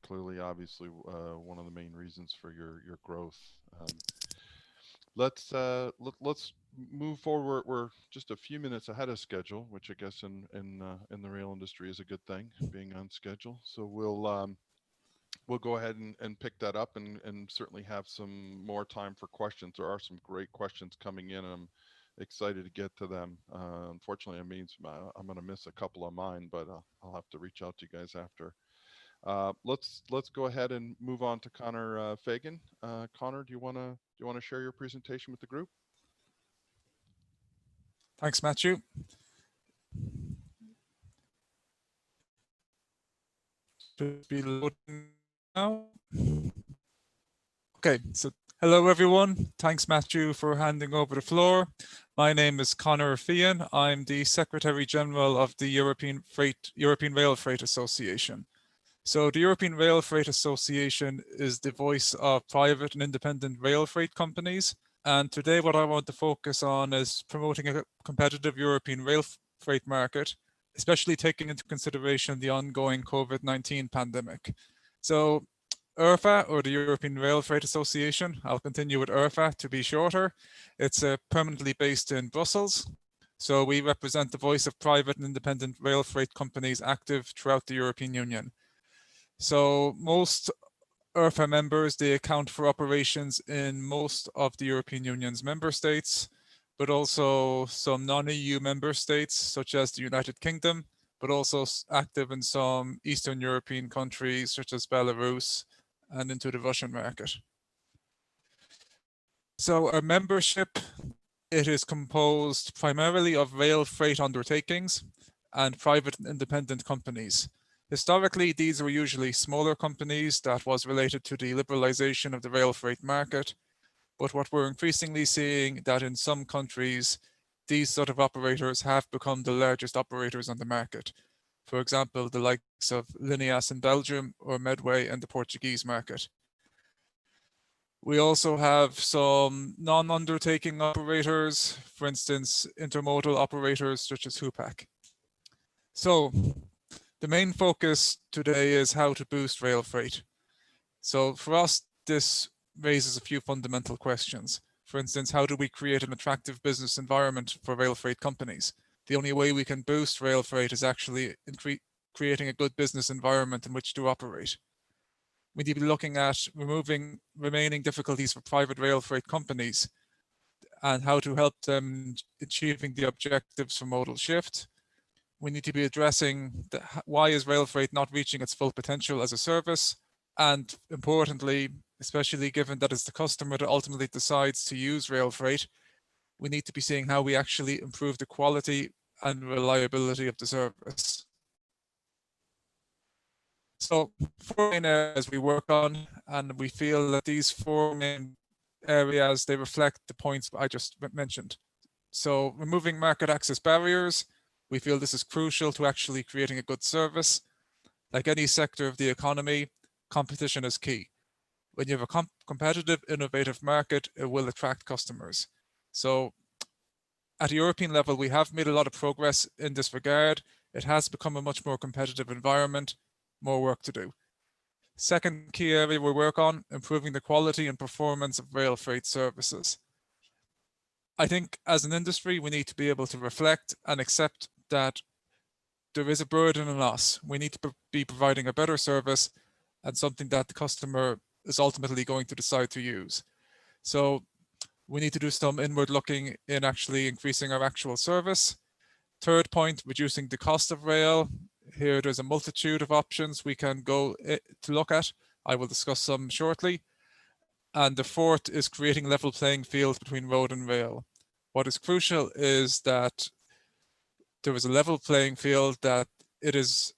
Clearly, obviously, one of the main reasons for your growth. Let's move forward. We're just a few minutes ahead of schedule, which I guess in the rail industry is a good thing, being on schedule. So we'll go ahead and pick that up and certainly have some more time for questions. There are some great questions coming in, and I'm excited to get to them. Unfortunately, it means I'm going to miss a couple of mine, but I'll have to reach out to you guys after. Let's go ahead and move on to Connor Fagan. Connor, do you want to share your presentation with the group? Thanks, Matthew. Should be loading now. Okay, so hello everyone. Thanks, Matthew, for handing over the floor. My name is Connor Fagan. I'm the Secretary General of the European Rail Freight Association. So the European Rail Freight Association is the voice of private and independent rail freight companies. And today what I want to focus on is promoting a competitive European rail freight market, especially taking into consideration the ongoing COVID-19 pandemic. So ERFA, or the European Rail Freight Association, I'll continue with ERFA to be shorter. It's permanently based in Brussels. So we represent the voice of private and independent rail freight companies active throughout the European Union. So most ERFA members, they account for operations in most of the European Union's member states, but also some non-EU member states, such as the United Kingdom, but also active in some Eastern European countries, such as Belarus, and into the Russian market. So our membership, it is composed primarily of rail freight undertakings and private and independent companies. Historically, these were usually smaller companies that was related to the liberalization of the rail freight market. But what we're increasingly seeing that in some countries, these sort of operators have become the largest operators on the market. For example, the likes of Lineas in Belgium or Medway in the Portuguese market. We also have some non-undertaking operators, for instance, intermodal operators such as Hupac. So the main focus today is how to boost rail freight. So for us, this raises a few fundamental questions. For instance, how do we create an attractive business environment for rail freight companies? The only way we can boost rail freight is actually creating a good business environment in which to operate. We need to be looking at removing remaining difficulties for private rail freight companies and how to help them achieving the objectives for modal shift. We need to be addressing why is rail freight not reaching its full potential as a service? And importantly, especially given that it's the customer that ultimately decides to use rail freight, we need to be seeing how we actually improve the quality and reliability of the service. So 4 main areas we work on, and we feel that these 4 main areas, they reflect the points I just mentioned. So removing market access barriers, we feel this is crucial to actually creating a good service. Like any sector of the economy, competition is key. When you have a competitive, innovative market, it will attract customers. So at a European level, we have made a lot of progress in this regard. It has become a much more competitive environment, more work to do. Second key area we work on, improving the quality and performance of rail freight services. I think as an industry, we need to be able to reflect and accept that there is a burden on us. We need to be providing a better service and something that the customer is ultimately going to decide to use. So we need to do some inward looking in actually increasing our actual service. Third point, reducing the cost of rail. Here there's a multitude of options we can go to look at. I will discuss some shortly. And the fourth is creating level playing fields between road and rail. What is crucial is that there is a level playing field, that it is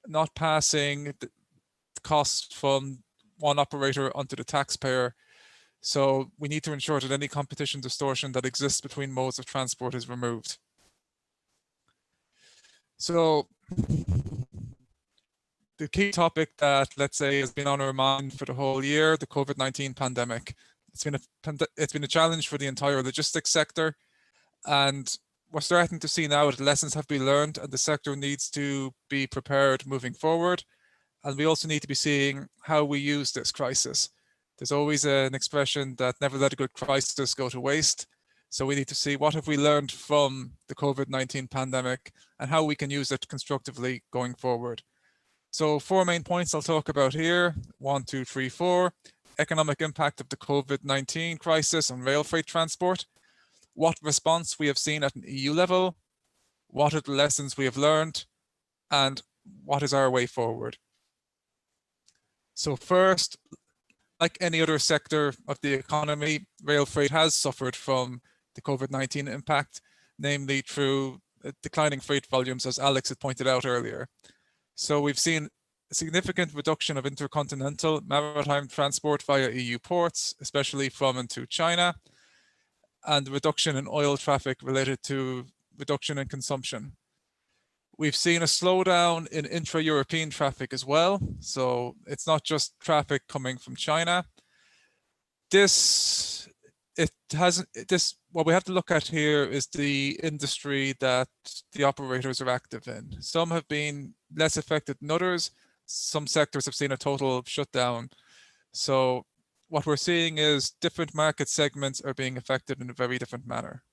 not passing the cost from one operator onto the taxpayer. So we need to ensure that any competition distortion that exists between modes of transport is removed. So the key topic that, let's say, has been on our mind for the whole year, the COVID-19 pandemic. It's been a challenge for the entire logistics sector, and we're starting to see now that lessons have been learned and the sector needs to be prepared moving forward. And we also need to be seeing how we use this crisis. There's always an expression that never let a good crisis go to waste. So we need to see what have we learned from the COVID-19 pandemic and how we can use it constructively going forward. So 4 main points I'll talk about here. 1, 2, 3, 4. Economic impact of the COVID-19 crisis on rail freight transport. What response we have seen at an EU level. What are the lessons we have learned? And what is our way forward? So first, like any other sector of the economy, rail freight has suffered from the COVID-19 impact, namely through declining freight volumes, as Alex had pointed out earlier. So we've seen a significant reduction of intercontinental maritime transport via EU ports, especially from and to China, and the reduction in oil traffic related to reduction in consumption. We've seen a slowdown in intra-European traffic as well. So it's not just traffic coming from China. What we have to look at here is the industry that the operators are active in. Some have been less affected than others. Some sectors have seen a total shutdown. So what we're seeing is different market segments are being affected in a very different manner.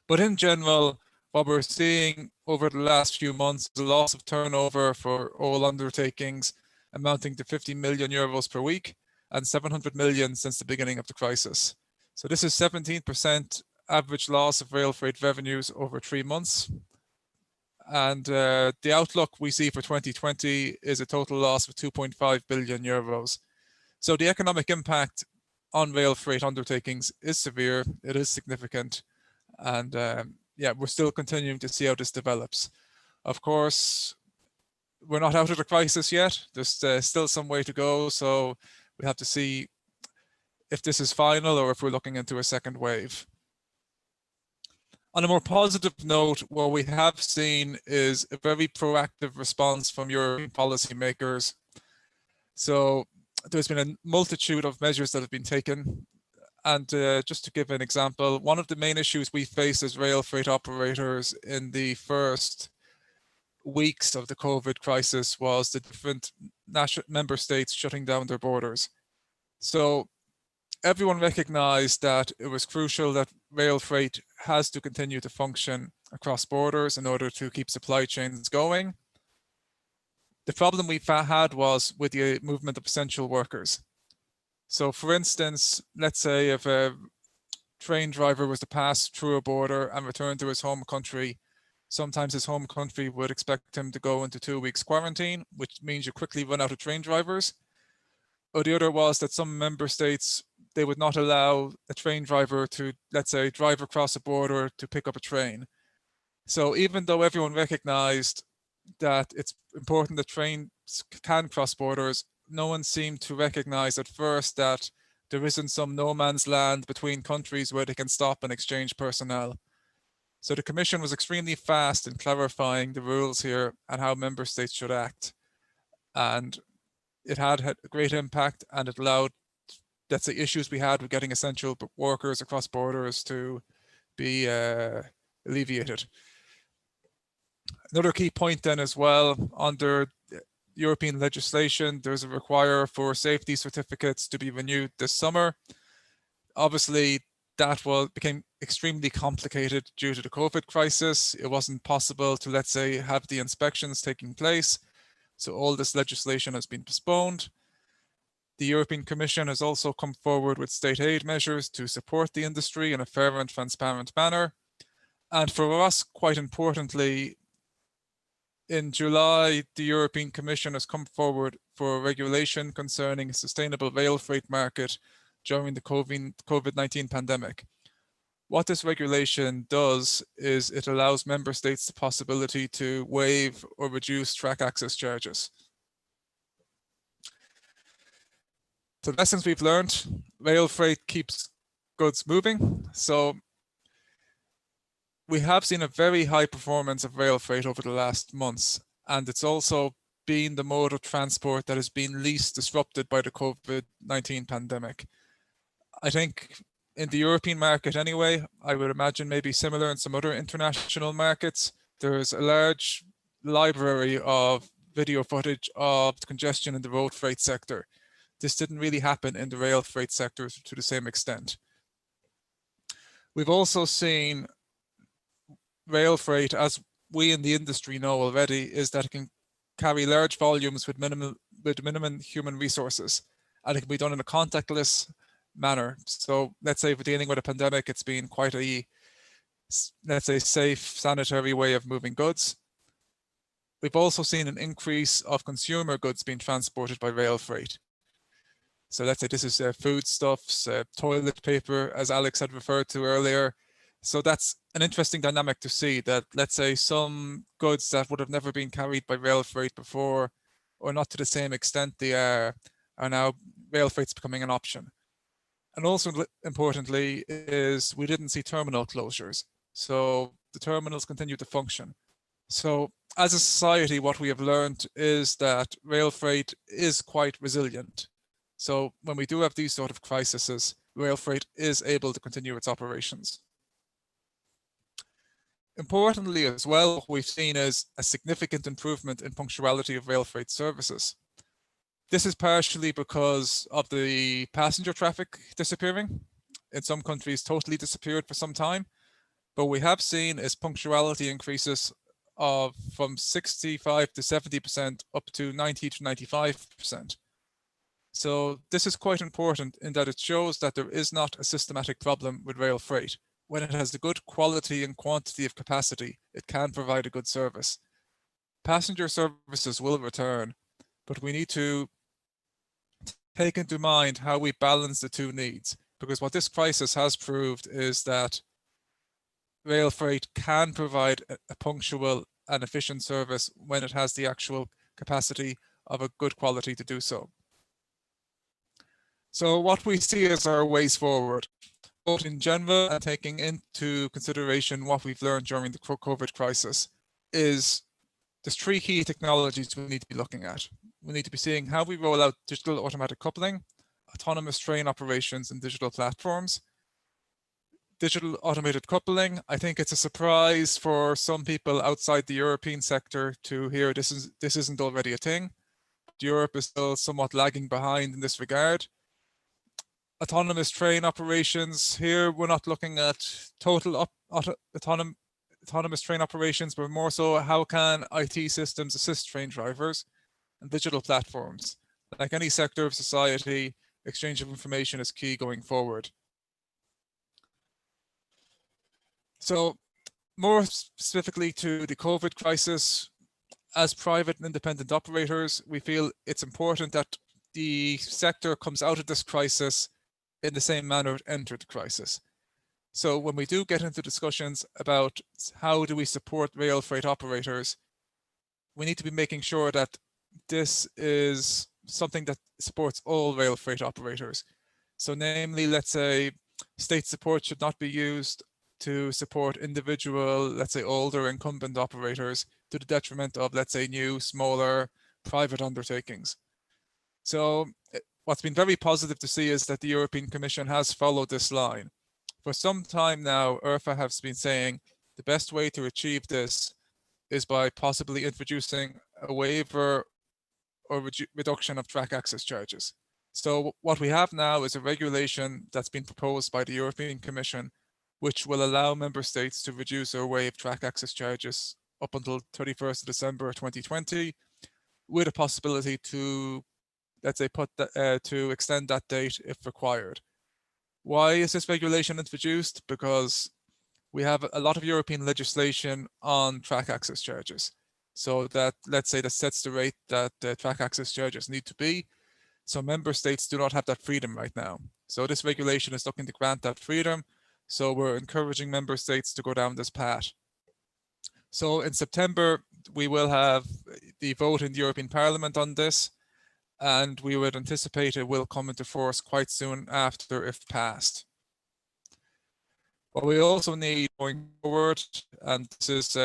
But in general, what we're seeing over the last few months is a loss of turnover for all undertakings amounting to 50 million euros per week and 700 million since the beginning of the crisis. So this is 17% average loss of rail freight revenues over 3 months. And the outlook we see for 2020 is a total loss of 2.5 billion euros. So the economic impact on rail freight undertakings is severe, it is significant. And yeah, we're still continuing to see how this develops. Of course, we're not out of the crisis yet. There's still some way to go. So we have to see if this is final or if we're looking into a second wave. On a more positive note, what we have seen is a very proactive response from European policymakers. So there's been a multitude of measures that have been taken. And just to give an example, one of the main issues we face as rail freight operators in the first weeks of the COVID crisis was the different national member states shutting down their borders. So everyone recognized that it was crucial that rail freight has to continue to function across borders in order to keep supply chains going. The problem we had was with the movement of essential workers. So for instance, let's say if a train driver was to pass through a border and return to his home country, sometimes his home country would expect him to go into 2 weeks quarantine, which means you quickly run out of train drivers. Or the other was that some member states, they would not allow a train driver to, let's say, drive across a border to pick up a train. So even though everyone recognized that it's important that trains can cross borders, no one seemed to recognize at first that there isn't some no man's land between countries where they can stop and exchange personnel. So the Commission was extremely fast in clarifying the rules here and how member states should act. And it had a great impact, and it allowed, that's the issues we had with getting essential workers across borders to be alleviated. Another key point then as well, under European legislation, there's a require for safety certificates to be renewed this summer. Obviously, that became extremely complicated due to the COVID crisis. It wasn't possible to, let's say, have the inspections taking place. So all this legislation has been postponed. The European Commission has also come forward with state aid measures to support the industry in a fair and transparent manner. And for us, quite importantly, in July, the European Commission has come forward for regulation concerning a sustainable rail freight market during the COVID-19 pandemic. What this regulation does is it allows member states the possibility to waive or reduce track access charges. So the lessons we've learned, rail freight keeps goods moving. So we have seen a very high performance of rail freight over the last months, and it's also been the mode of transport that has been least disrupted by the COVID-19 pandemic. I think in the European market anyway, I would imagine maybe similar in some other international markets, there's a large library of video footage of congestion in the road freight sector. This didn't really happen in the rail freight sector to the same extent. We've also seen rail freight, as we in the industry know already, is that it can carry large volumes with minimum human resources, and it can be done in a contactless manner. So let's say if we're dealing with a pandemic, it's been quite a, let's say, safe, sanitary way of moving goods. We've also seen an increase of consumer goods being transported by rail freight. So let's say this is foodstuffs, toilet paper, as Alex had referred to earlier. So that's an interesting dynamic to see, that let's say some goods that would have never been carried by rail freight before, or not to the same extent they are now rail freight's becoming an option. And also importantly is we didn't see terminal closures. So the terminals continue to function. So as a society, what we have learned is that rail freight is quite resilient. So when we do have these sort of crises, rail freight is able to continue its operations. Importantly as well, what we've seen is a significant improvement in punctuality of rail freight services. This is partially because of the passenger traffic disappearing. In some countries, totally disappeared for some time. But what we have seen is punctuality increases of from 65 to 70% up to 90 to 95%. So this is quite important in that it shows that there is not a systematic problem with rail freight. When it has the good quality and quantity of capacity, it can provide a good service. Passenger services will return, but we need to take into mind how we balance the two needs, because what this crisis has proved is that rail freight can provide a punctual and efficient service when it has the actual capacity of a good quality to do so. So what we see as our ways forward, both in general and taking into consideration what we've learned during the COVID crisis, is there's three key technologies we need to be looking at. We need to be seeing how we roll out digital automatic coupling, autonomous train operations, and digital platforms. Digital automated coupling, I think it's a surprise for some people outside the European sector to hear this isn't already a thing. Europe is still somewhat lagging behind in this regard. autonomous train operations. Here, we're not looking at total autonomous train operations, but more so how can IT systems assist train drivers and digital platforms. Like any sector of society, exchange of information is key going forward. So more specifically to the COVID crisis, as private and independent operators, we feel it's important that the sector comes out of this crisis in the same manner it entered the crisis. So when we do get into discussions about how do we support rail freight operators, we need to be making sure that this is something that supports all rail freight operators. So namely, let's say state support should not be used to support individual, let's say older incumbent operators to the detriment of, let's say, new, smaller private undertakings. So what's been very positive to see is that the European Commission has followed this line. For some time now, ERFA has been saying the best way to achieve this is by possibly introducing a waiver or reduction of track access charges. So what we have now is a regulation that's been proposed by the European Commission, which will allow member states to reduce or waive track access charges up until 31st of December 2020, with a possibility to, let's say, to extend that date if required. Why is this regulation introduced? Because we have a lot of European legislation on track access charges. So that, let's say, that sets the rate that the track access charges need to be. So member states do not have that freedom right now. So this regulation is looking to grant that freedom. So we're encouraging member states to go down this path. So in September, we will have the vote in the European Parliament on this, and we would anticipate it will come into force quite soon after if passed. What we also need going forward, and this is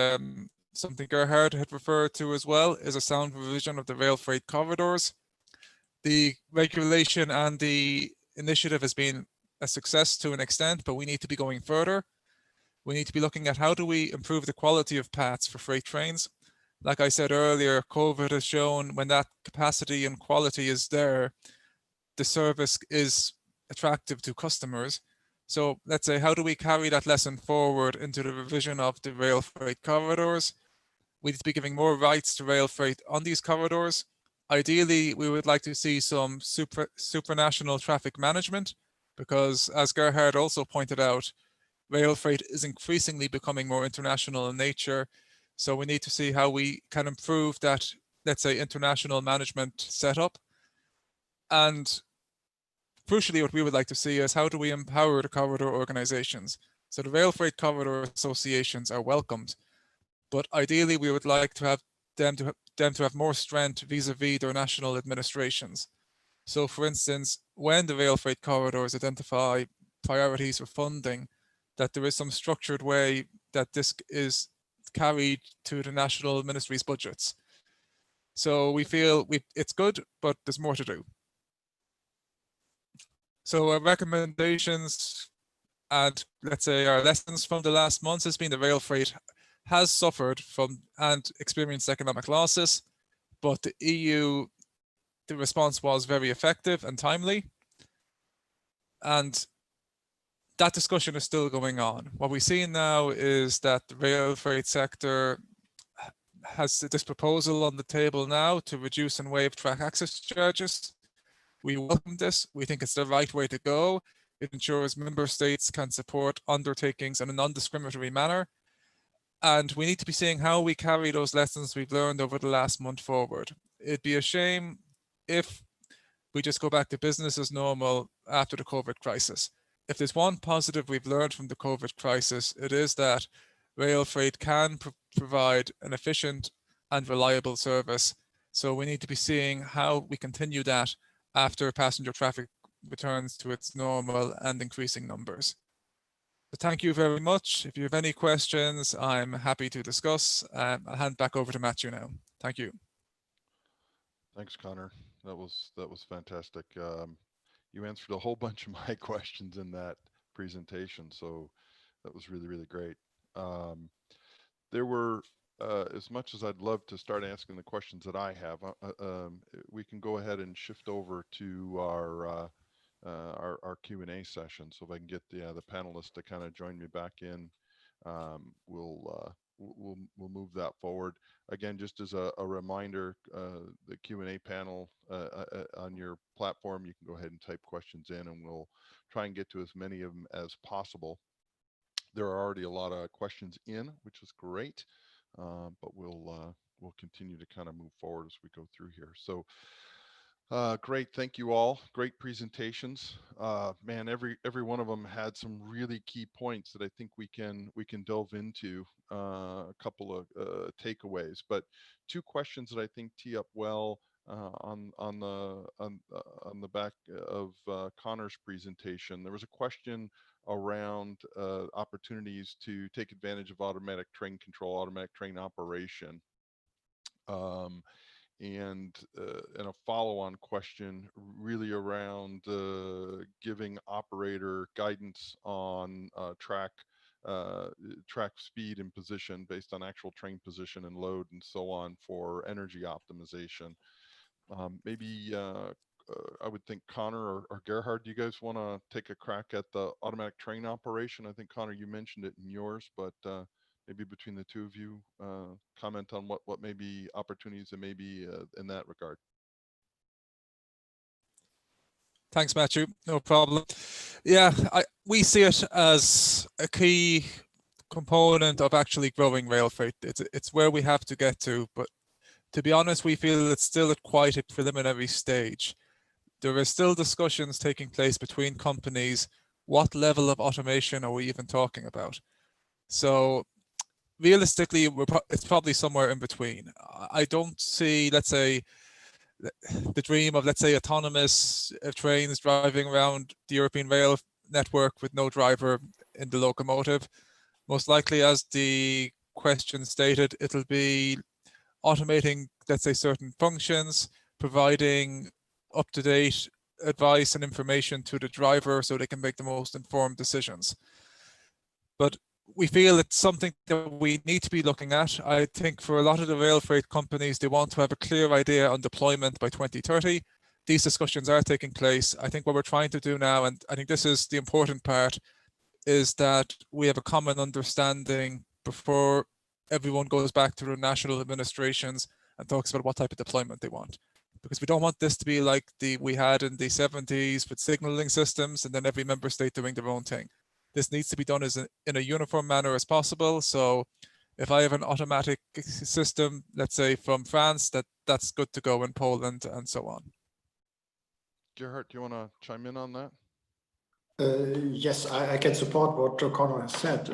something Gerhard had referred to as well, is a sound revision of the rail freight corridors. The regulation and the initiative has been a success to an extent, but we need to be going further. We need to be looking at how do we improve the quality of paths for freight trains. Like I said earlier, COVID has shown when that capacity and quality is there, the service is attractive to customers. So let's say, how do we carry that lesson forward into the revision of the rail freight corridors? We need to be giving more rights to rail freight on these corridors. Ideally, we would like to see some supranational traffic management, because as Gerhard also pointed out, rail freight is increasingly becoming more international in nature. So we need to see how we can improve that, let's say, international management setup. And crucially, what we would like to see is how do we empower the corridor organizations? So the rail freight corridor associations are welcomed, but ideally we would like to have them to have more strength vis-a-vis their national administrations. So for instance, when the rail freight corridors identify priorities for funding, that there is some structured way that this is carried to the national ministries' budgets. So we feel it's good, but there's more to do. So our recommendations and, let's say, our lessons from the last months has been the rail freight has suffered from and experienced economic losses, but the EU, the response was very effective and timely. And that discussion is still going on. What we see now is that the rail freight sector has this proposal on the table now to reduce and waive track access charges. We welcome this. We think it's the right way to go. It ensures member states can support undertakings in a non-discriminatory manner. And we need to be seeing how we carry those lessons we've learned over the last month forward. It'd be a shame if we just go back to business as normal after the COVID crisis. If there's one positive we've learned from the COVID crisis, it is that rail freight can provide an efficient and reliable service. So we need to be seeing how we continue that after passenger traffic returns to its normal and increasing numbers. So thank you very much. If you have any questions, I'm happy to discuss. I'll hand back over to Matthew now. Thank you. Thanks, Connor. That was fantastic. You answered a whole bunch of my questions in that presentation, so that was really, really great. There were, as much as I'd love to start asking the questions that I have, we can go ahead and shift over to our our Q&A session. So if I can get the panelists to kind of join me back in, we'll move that forward. Again, just as a reminder, the Q&A panel on your platform, you can go ahead and type questions in, and we'll try and get to as many of them as possible. There are already a lot of questions in, which is great, but we'll continue to kind of move forward as we go through here. So great, thank you all. Great presentations. Man, every one of them had some really key points that I think we can delve into. A couple of takeaways, but two questions that I think tee up well on the back of Connor's presentation. There was a question around opportunities to take advantage of automatic train control, automatic train operation. And a follow-on question really around giving operator guidance on track speed and position based on actual train position and load and so on for energy optimization. Maybe I would think Connor or Gerhard, do you guys want to take a crack at the automatic train operation? I think Connor, you mentioned it in yours, but maybe between the two of you, comment on what may be opportunities there may be in that regard. Thanks, Matthew. No problem. Yeah, we see it as a key component of actually growing rail freight. It's where we have to get to, but to be honest, we feel it's still at quite a preliminary stage. There are still discussions taking place between companies. What level of automation are we even talking about? So realistically, it's probably somewhere in between. I don't see, let's say, the dream of, let's say, autonomous trains driving around the European rail network with no driver in the locomotive. Most likely, as the question stated, it'll be automating, let's say, certain functions, providing up-to-date advice and information to the driver so they can make the most informed decisions. But we feel it's something that we need to be looking at. I think for a lot of the rail freight companies, they want to have a clear idea on deployment by 2030. These discussions are taking place. I think what we're trying to do now, and I think this is the important part, is that we have a common understanding before everyone goes back to their national administrations and talks about what type of deployment they want. Because we don't want this to be like we had in the 70s with signaling systems and then every member state doing their own thing. This needs to be done in a uniform manner as possible. So if I have an automatic system, let's say from France, that's good to go in Poland and so on. Gerhard, do you want to chime in on that? Yes, I can support what Connor has said.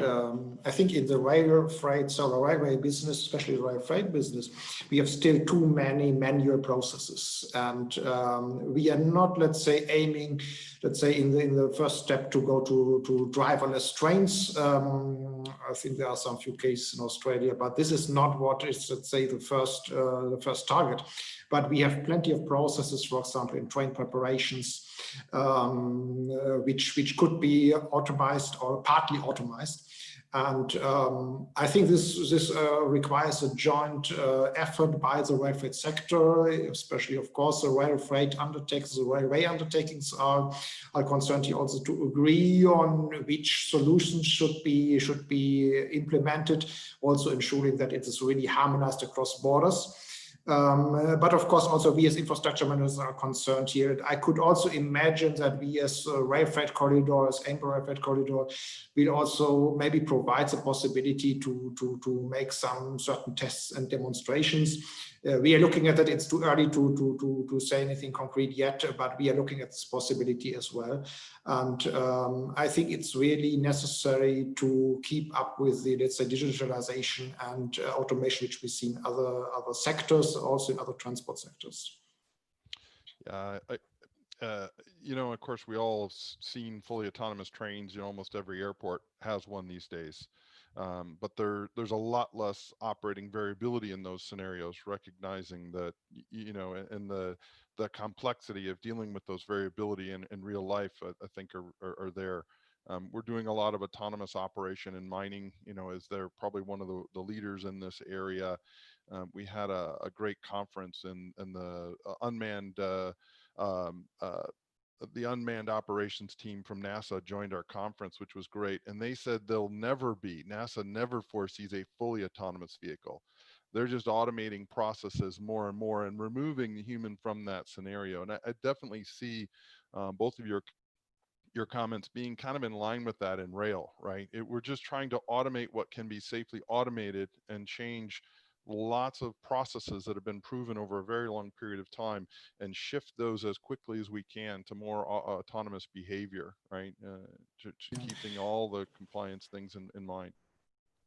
I think in the rail freight, so the railway business, especially the rail freight business, we have still too many manual processes, and we are not, let's say, aiming, let's say, in the first step to go to driverless trains. I think there are some few cases in Australia, but this is not what is, let's say, the first target. But we have plenty of processes, for example, in train preparations, which could be automized or partly automized. And I think this requires a joint effort by the rail freight sector, especially, of course, the rail freight undertakings, the railway undertakings are concerned here also to agree on which solutions should be implemented, also ensuring that it is really harmonized across borders. But of course, also we as infrastructure managers are concerned here. I could also imagine that we as rail freight corridor, as Amber Rail Freight Corridor, will also maybe provide the possibility to make some certain tests and demonstrations. We are looking at that. It's too early to say anything concrete yet, but we are looking at this possibility as well. And I think it's really necessary to keep up with the, let's say, digitalization and automation, which we see in other sectors, also in other transport sectors. Yeah, you know, of course, we all have seen fully autonomous trains. You know, almost every airport has one these days. But there's a lot less operating variability in those scenarios, recognizing that, you know, and the complexity of dealing with those variability in real life, I think are there. We're doing a lot of autonomous operation in mining, you know, as they're probably one of the leaders in this area. We had a great conference in the unmanned the unmanned operations team from NASA joined our conference, which was great. And they said NASA never foresees a fully autonomous vehicle. They're just automating processes more and more and removing the human from that scenario. And I definitely see both of your comments being kind of in line with that in rail, right? We're just trying to automate what can be safely automated and change lots of processes that have been proven over a very long period of time and shift those as quickly as we can to more autonomous behavior, right? Keeping all the compliance things in mind.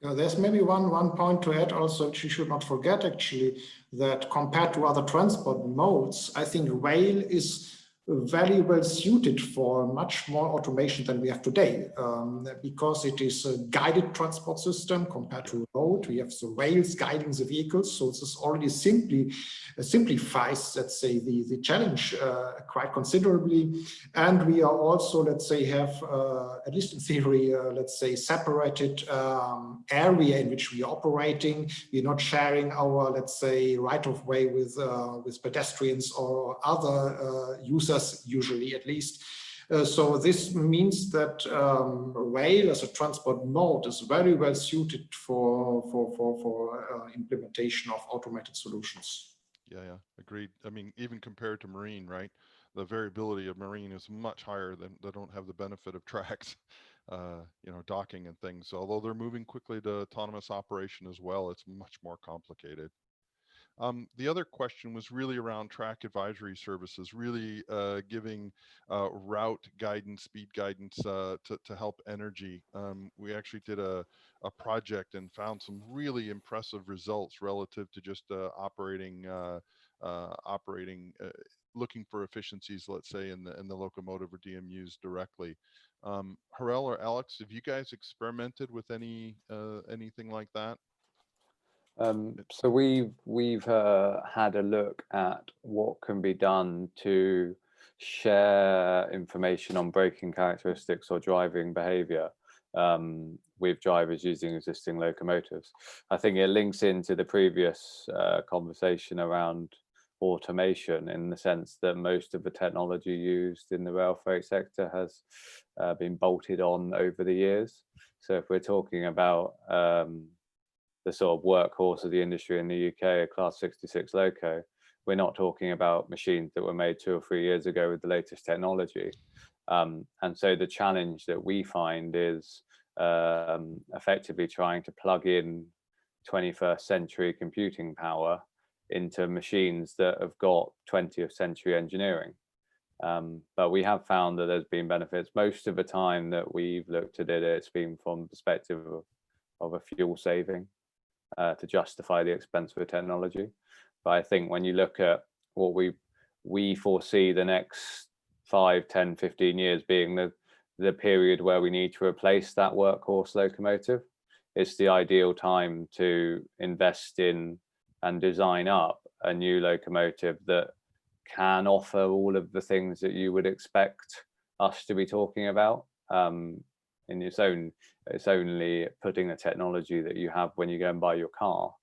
There's maybe one point to add also, which you should not forget actually, that compared to other transport modes, I think rail is very well suited for much more automation than we have today, because it is a guided transport system compared to road. We have the rails guiding the vehicles, so this already simplifies, let's say, the challenge quite considerably. And we are also, let's say, have at least in theory, let's say, separated area in which we are operating. We're not sharing our, let's say, right of way with pedestrians or other users, usually at least. So this means that rail as a transport mode is very well suited for implementation of automated solutions. Yeah, agreed. I mean, even compared to marine, right? The variability of marine is much higher than they don't have the benefit of tracks, docking and things. So although they're moving quickly to autonomous operation as well, it's much more complicated. The other question was really around track advisory services, really giving route guidance, speed guidance to help energy. We actually did a project and found some really impressive results relative to just operating, looking for efficiencies, let's say, in the locomotive or DMUs directly. Harel or Alex, have you guys experimented with anything like that? So we've had a look at what can be done to share information on braking characteristics or driving behavior with drivers using existing locomotives. I think it links into the previous conversation around automation, in the sense that most of the technology used in the rail freight sector has been bolted on over the years. So if we're talking about the sort of workhorse of the industry in the UK, a Class 66 loco, we're not talking about machines that were made 2 or 3 years ago with the latest technology. And so the challenge that we find is effectively trying to plug in 21st century computing power into machines that have got 20th century engineering. But we have found that there's been benefits. Most of the time that we've looked at it, it's been from the perspective of a fuel saving to justify the expense of the technology. But I think when you look at what we foresee the next 5, 10, 15 years being the period where we need to replace that workhorse locomotive, it's the ideal time to invest in and design up a new locomotive that can offer all of the things that you would expect us to be talking about. In its own, it's only putting the technology that you have when you go and buy your car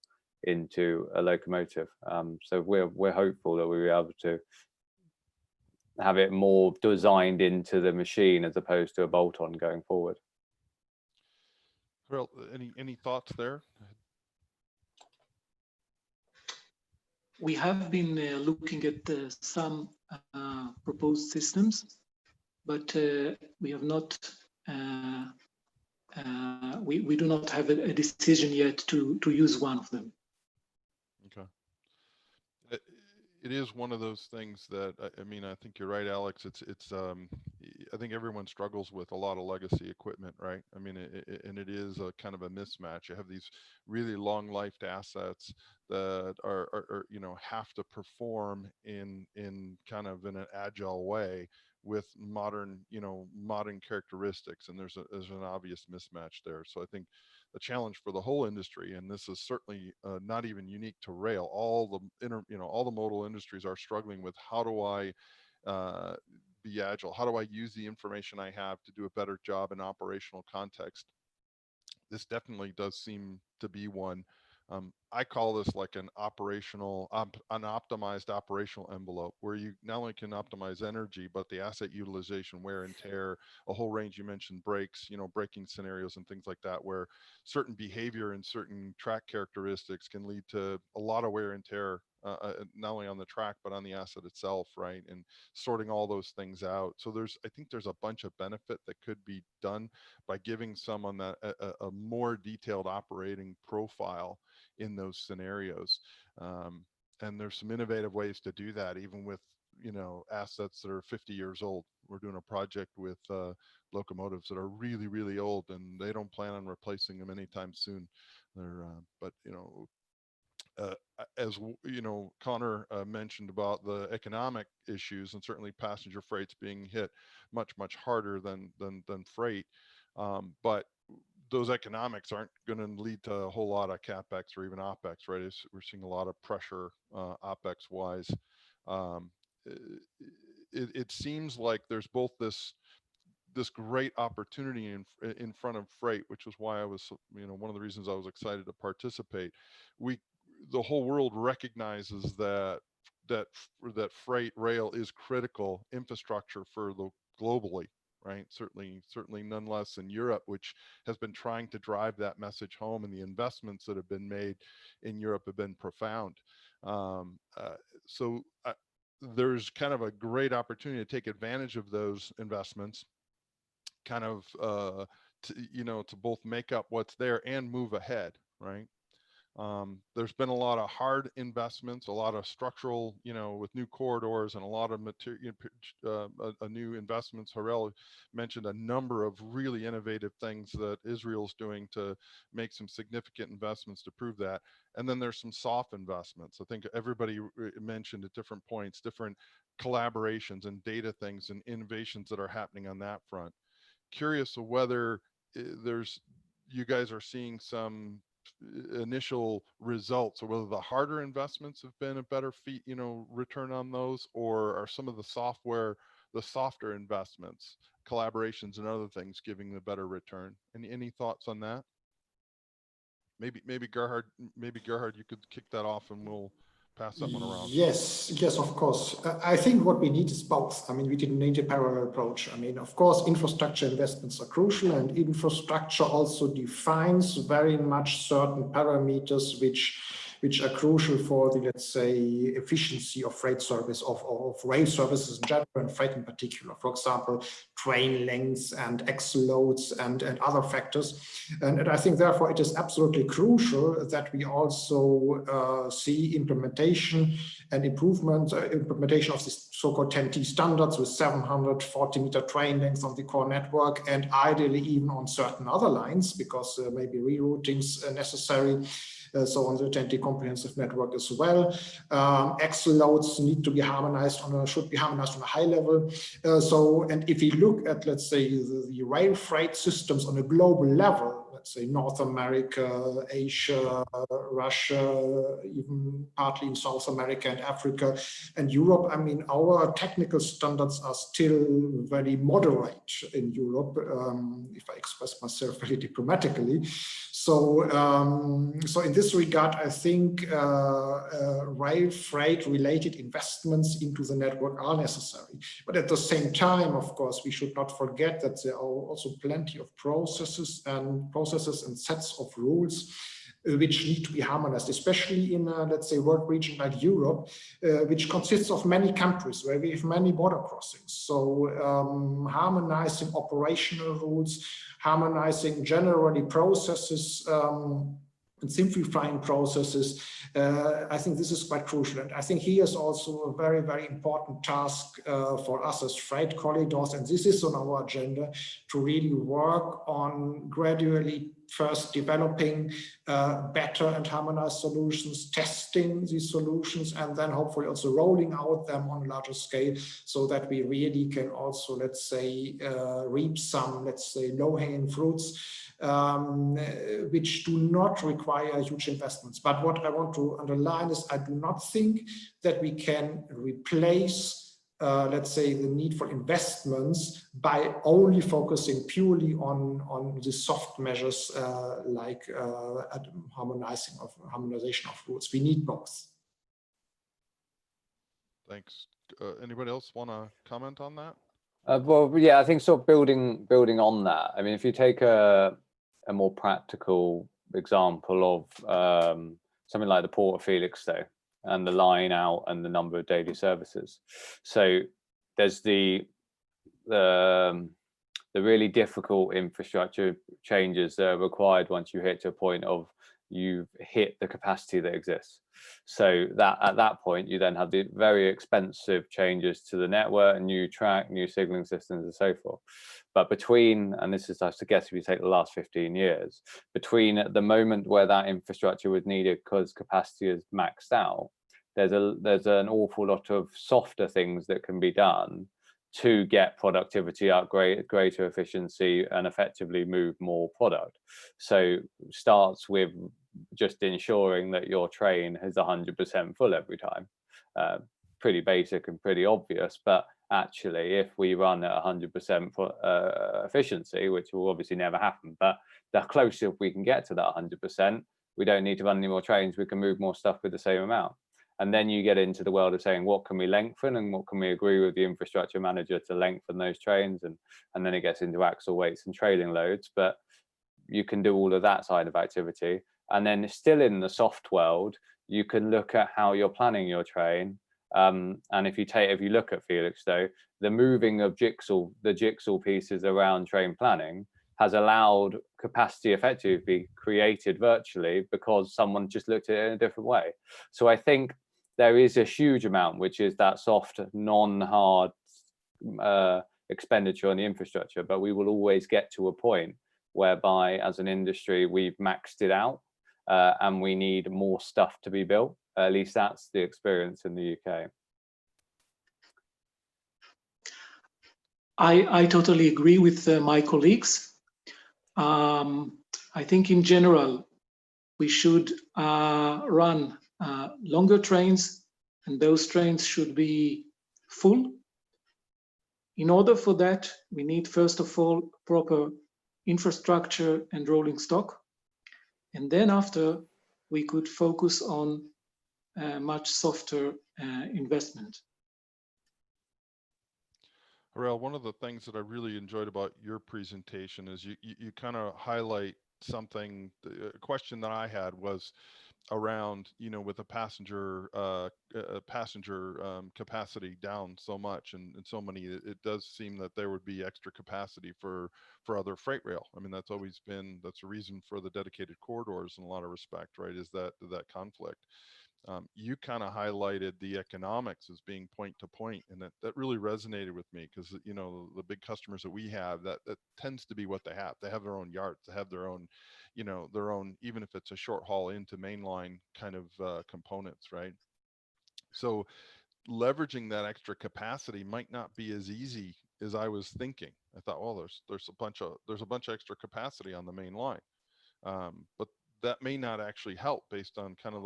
into a locomotive. So we're hopeful that we'll be able to have it more designed into the machine as opposed to a bolt-on going forward. Well, any thoughts there? We have been looking at some proposed systems, but we have not. We do not have a decision yet to use one of them. Okay. It is one of those things that, I mean, I think you're right, Alex. It's I think everyone struggles with a lot of legacy equipment, right? I mean, and it is a kind of a mismatch. You have these really long-lived assets that are have to perform in kind of in an agile way with modern characteristics, and there's an obvious mismatch there. So I think the challenge for the whole industry, and this is certainly not even unique to rail, all the modal industries are struggling with, how do I be agile? How do I use the information I have to do a better job in operational context? This definitely does seem to be one I call this like an optimized operational envelope, where you not only can optimize energy, but the asset utilization, wear and tear, a whole range. You mentioned brakes, braking scenarios and things like that, where certain behavior and certain track characteristics can lead to a lot of wear and tear, not only on the track, but on the asset itself, right? And sorting all those things out. So I think there's a bunch of benefit that could be done by giving someone that a more detailed operating profile in those scenarios. And there's some innovative ways to do that, even with assets that are 50 years old. We're doing a project with locomotives that are really, really old, and they don't plan on replacing them anytime soon. But as Connor mentioned about the economic issues, and certainly passenger freight's being hit much, much harder than freight. But those economics aren't going to lead to a whole lot of CapEx or even OpEx, right? We're seeing a lot of pressure OpEx wise. It seems like there's both this great opportunity in front of freight, which is why I was, one of the reasons I was excited to participate. The whole world recognizes that freight rail is critical infrastructure for the globally, right? Certainly none less in Europe, which has been trying to drive that message home, and the investments that have been made in Europe have been profound. So there's kind of a great opportunity to take advantage of those investments, kind of to both make up what's there and move ahead, right? There's been a lot of hard investments, a lot of structural, with new corridors and a lot of material, new investments. Harel mentioned a number of really innovative things that Israel's doing to make some significant investments to prove that. And then there's some soft investments. I think everybody mentioned at different points, different collaborations and data things and innovations that are happening on that front. Curious of whether you guys are seeing some initial results, or whether the harder investments have been a better return on those, or are some of the softer investments, collaborations and other things giving the better return? Any thoughts on that? Maybe Gerhard, you could kick that off and we'll pass that one around. Yes, of course. I think what we need is both. I mean, we didn't need a parallel approach. I mean, of course, infrastructure investments are crucial, and infrastructure also defines very much certain parameters which are crucial for the, let's say, efficiency of freight service, of rail services in general, and freight in particular. For example, train lengths and axle loads and other factors. And I think, therefore, it is absolutely crucial that we also see implementation and implementation of this so-called 10T standards with 740-meter train lengths on the core network, and ideally even on certain other lines, because there may be reroutings necessary. So on the 10T comprehensive network as well. Axle loads need to be harmonized should be harmonized on a high level. And if you look at, let's say, the rail freight systems on a global level, let's say North America, Asia, Russia, even partly in South America and Africa and Europe, I mean, our technical standards are still very moderate in Europe, if I express myself very diplomatically. So in this regard, I think rail freight related investments into the network are necessary. But at the same time, of course, we should not forget that there are also plenty of processes and sets of rules which need to be harmonized, especially in a, let's say, world region like Europe, which consists of many countries where we have many border crossings. So harmonizing operational rules, harmonizing generally processes, and simplifying processes, I think this is quite crucial. And I think here is also a very, very important task for us as freight corridors, and this is on our agenda, to really work on gradually first developing better and harmonized solutions, testing these solutions, and then hopefully also rolling out them on a larger scale, so that we really can also, let's say, reap some, let's say, low-hanging fruits, which do not require huge investments. But what I want to underline is I do not think that we can replace let's say, the need for investments by only focusing purely on the soft measures like harmonization of rules. We need both. Thanks. Anybody else want to comment on that? Well, yeah, I think sort of building on that. I mean, if you take a more practical example of something like the Port of Felixstowe and the line out and the number of daily services. So there's the really difficult infrastructure changes that are required once you hit to a point of you've hit the capacity that exists. So that at that point, you then have the very expensive changes to the network, new track, new signaling systems, and so forth. But between, and this is, I suggest, if you take the last 15 years, between the moment where that infrastructure was needed because capacity is maxed out, there's an awful lot of softer things that can be done to get productivity up, greater efficiency, and effectively move more product. So starts with just ensuring that your train is 100% full every time. Pretty basic and pretty obvious, but actually if we run at 100% efficiency, which will obviously never happen, but the closer we can get to that 100%, we don't need to run any more trains, we can move more stuff with the same amount. And then you get into the world of saying, what can we lengthen and what can we agree with the infrastructure manager to lengthen those trains? And then it gets into axle weights and trailing loads, but you can do all of that side of activity. And then still in the soft world, you can look at how you're planning your train. And if you look at Felixstowe, the moving of the jigsaw pieces around train planning has allowed capacity effectively to be created virtually because someone just looked at it in a different way. So I think there is a huge amount, which is that soft, non-hard expenditure on the infrastructure, but we will always get to a point whereby as an industry, we've maxed it out and we need more stuff to be built. At least that's the experience in the UK. I totally agree with my colleagues. I think in general, we should run longer trains, and those trains should be full. In order for that, we need, first of all, proper infrastructure and rolling stock. And then after, we could focus on much softer investment. Harel, one of the things that I really enjoyed about your presentation is you kind of highlight something. A question that I had was around, with the passenger capacity down so much and so many, it does seem that there would be extra capacity for other freight rail. I mean, that's a reason for the dedicated corridors in a lot of respect, right? Is that conflict. You kind of highlighted the economics as being point to point, and that really resonated with me because the big customers that we have, that tends to be what they have. They have their own yards, they have their own, even if it's a short haul into mainline kind of components, right? So leveraging that extra capacity might not be as easy as I was thinking. I thought, well, there's a bunch of extra capacity on the main line, but that may not actually help based on kind of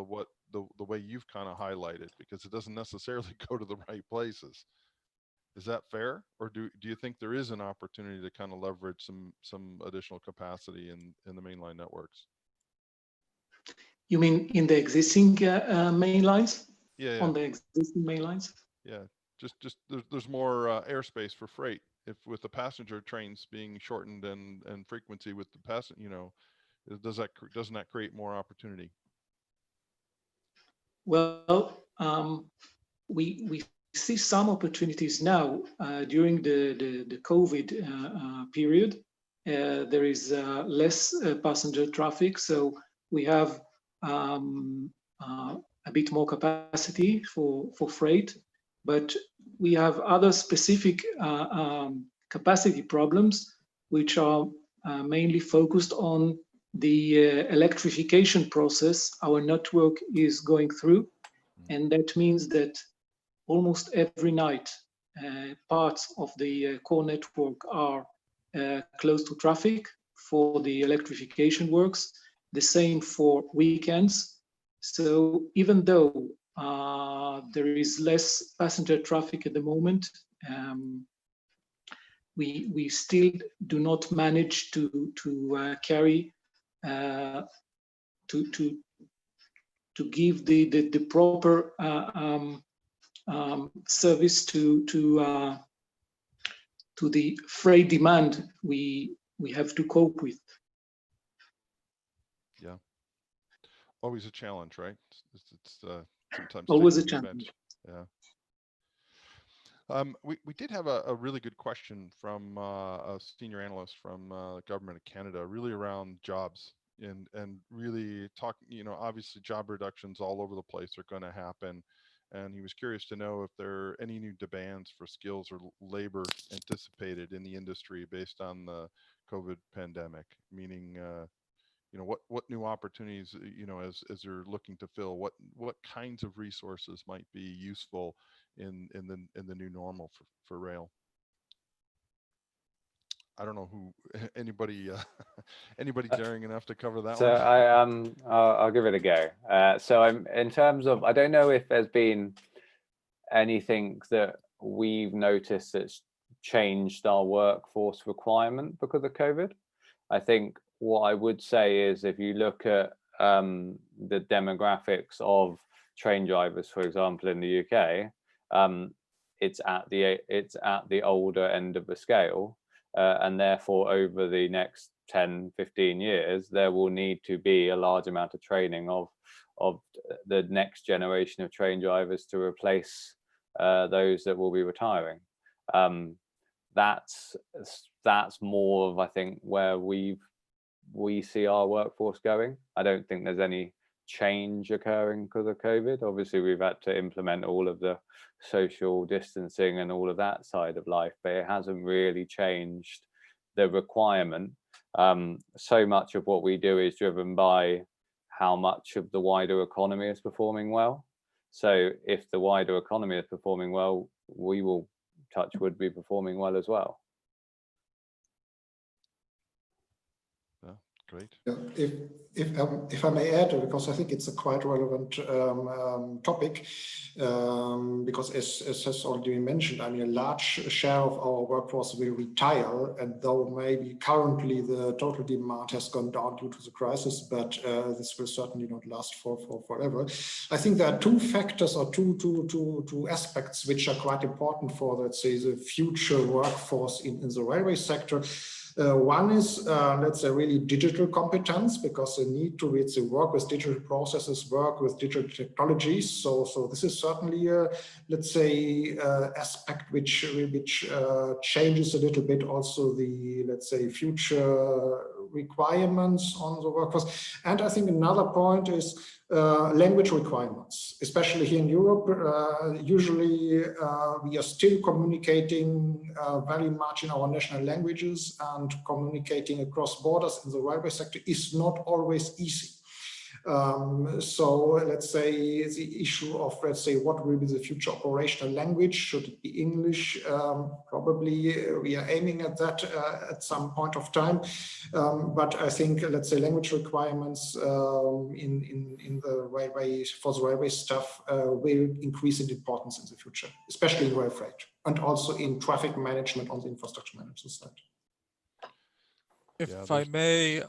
the way you've kind of highlighted, because it doesn't necessarily go to the right places. Is that fair? Or do you think there is an opportunity to kind of leverage some additional capacity in the mainline networks? You mean in the existing main lines? Yeah. On the existing main lines? Yeah, just there's more airspace for freight. If with the passenger trains being shortened and frequency with the passenger, doesn't that create more opportunity? Well, we see some opportunities now during the COVID period. There is less passenger traffic, so we have a bit more capacity for freight, but we have other specific capacity problems, which are mainly focused on the electrification process our network is going through. And that means that almost every night, parts of the core network are close to traffic for the electrification works. The same for weekends. So even though there is less passenger traffic at the moment. We still do not manage to carry to give the proper service to the freight demand we have to cope with. Yeah, always a challenge, right? It's sometimes Always a taking challenge. advantage. Yeah. We did have a really good question from a senior analyst from the Government of Canada, really around jobs and really talking, obviously job reductions all over the place are going to happen. And he was curious to know if there are any new demands for skills or labor anticipated in the industry based on the COVID pandemic, meaning, what new opportunities, as you're looking to fill, what kinds of resources might be useful in the new normal for rail. I don't know who anybody daring enough to cover that So one. I'll give it a go. So I'm in terms of, I don't know if there's been anything that we've noticed that's changed our workforce requirement because of COVID. I think what I would say is if you look at the demographics of train drivers, for example, in the UK, it's at the older end of the scale. And therefore, over the next 10, 15 years, there will need to be a large amount of training of the next generation of train drivers to replace those that will be retiring. That's more of, I think, where we see our workforce going. I don't think there's any change occurring because of COVID. Obviously, we've had to implement all of the social distancing and all of that side of life, but it hasn't really changed the requirement. So much of what we do is driven by how much of the wider economy is performing well. So if the wider economy is performing well, we will, touch wood, be performing well as well. Great. Yeah, if I may add, because I think it's a quite relevant topic, because as has already been mentioned, I mean, a large share of our workforce will retire, and though maybe currently the total demand has gone down due to the crisis, but this will certainly not last for forever. I think there are two factors or two aspects which are quite important for, let's say, the future workforce in the railway sector. One is, let's say, really digital competence, because they need to work with digital processes, work with digital technologies. So this is certainly a, let's say, aspect which changes a little bit also the, let's say, future requirements on the workforce. And I think another point is language requirements, especially here in Europe. Usually we are still communicating very much in our national languages, and communicating across borders in the railway sector is not always easy. So let's say the issue of, let's say, what will be the future operational language? Should it be English? Probably we are aiming at that at some point of time. But I think, let's say, language requirements in the railway, for the railway stuff, will increase in importance in the future, especially in rail freight, and also in traffic management on the infrastructure management side. If I may,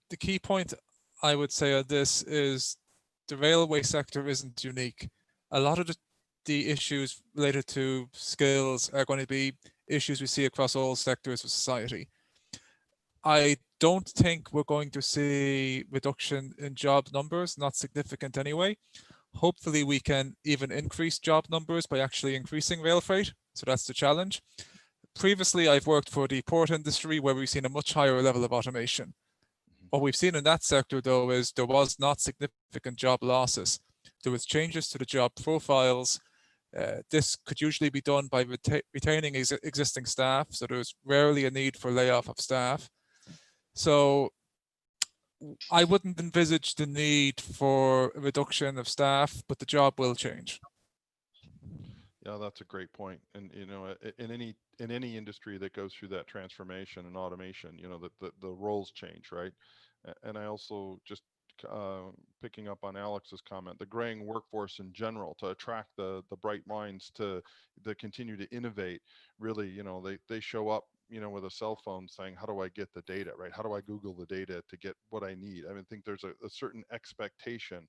the key point I would say on this is the railway sector isn't unique. A lot of the issues related to skills are going to be issues we see across all sectors of society. I don't think we're going to see reduction in job numbers, not significant anyway. Hopefully we can even increase job numbers by actually increasing rail freight. So that's the challenge. Previously, I've worked for the port industry where we've seen a much higher level of automation. What we've seen in that sector, though, is there was not significant job losses. There was changes to the job profiles. This could usually be done by retaining existing staff, so there's rarely a need for layoff of staff. So I wouldn't envisage the need for a reduction of staff, but the job will change. Yeah, that's a great point. And in any industry that goes through that transformation and automation, the roles change, right? And I also, just picking up on Alex's comment, the graying workforce in general, to attract the bright minds to continue to innovate. Really, you know, they show up, you know, with a cell phone saying, how do I get the data, right? How do I Google the data to get what I need? I mean, I think there's a certain expectation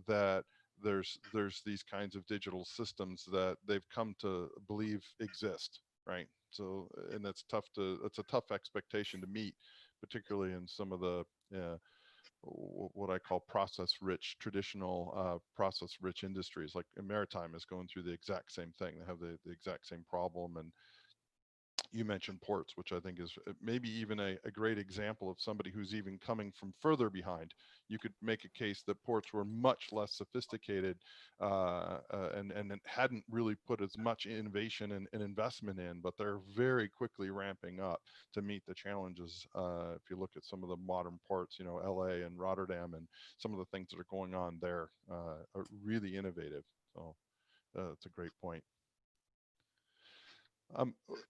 that there's these kinds of digital systems that they've come to believe exist, right? So, and it's a tough expectation to meet, particularly in some of the what I call traditional process-rich industries. Like maritime is going through the exact same thing. They have the exact same problem. And you mentioned ports, which I think is maybe even a great example of somebody who's even coming from further behind. You could make a case that ports were much less sophisticated and hadn't really put as much innovation and investment in, but they're very quickly ramping up to meet the challenges. If you look at some of the modern ports, you know, LA and Rotterdam, and some of the things that are going on there are really innovative. So that's a great point.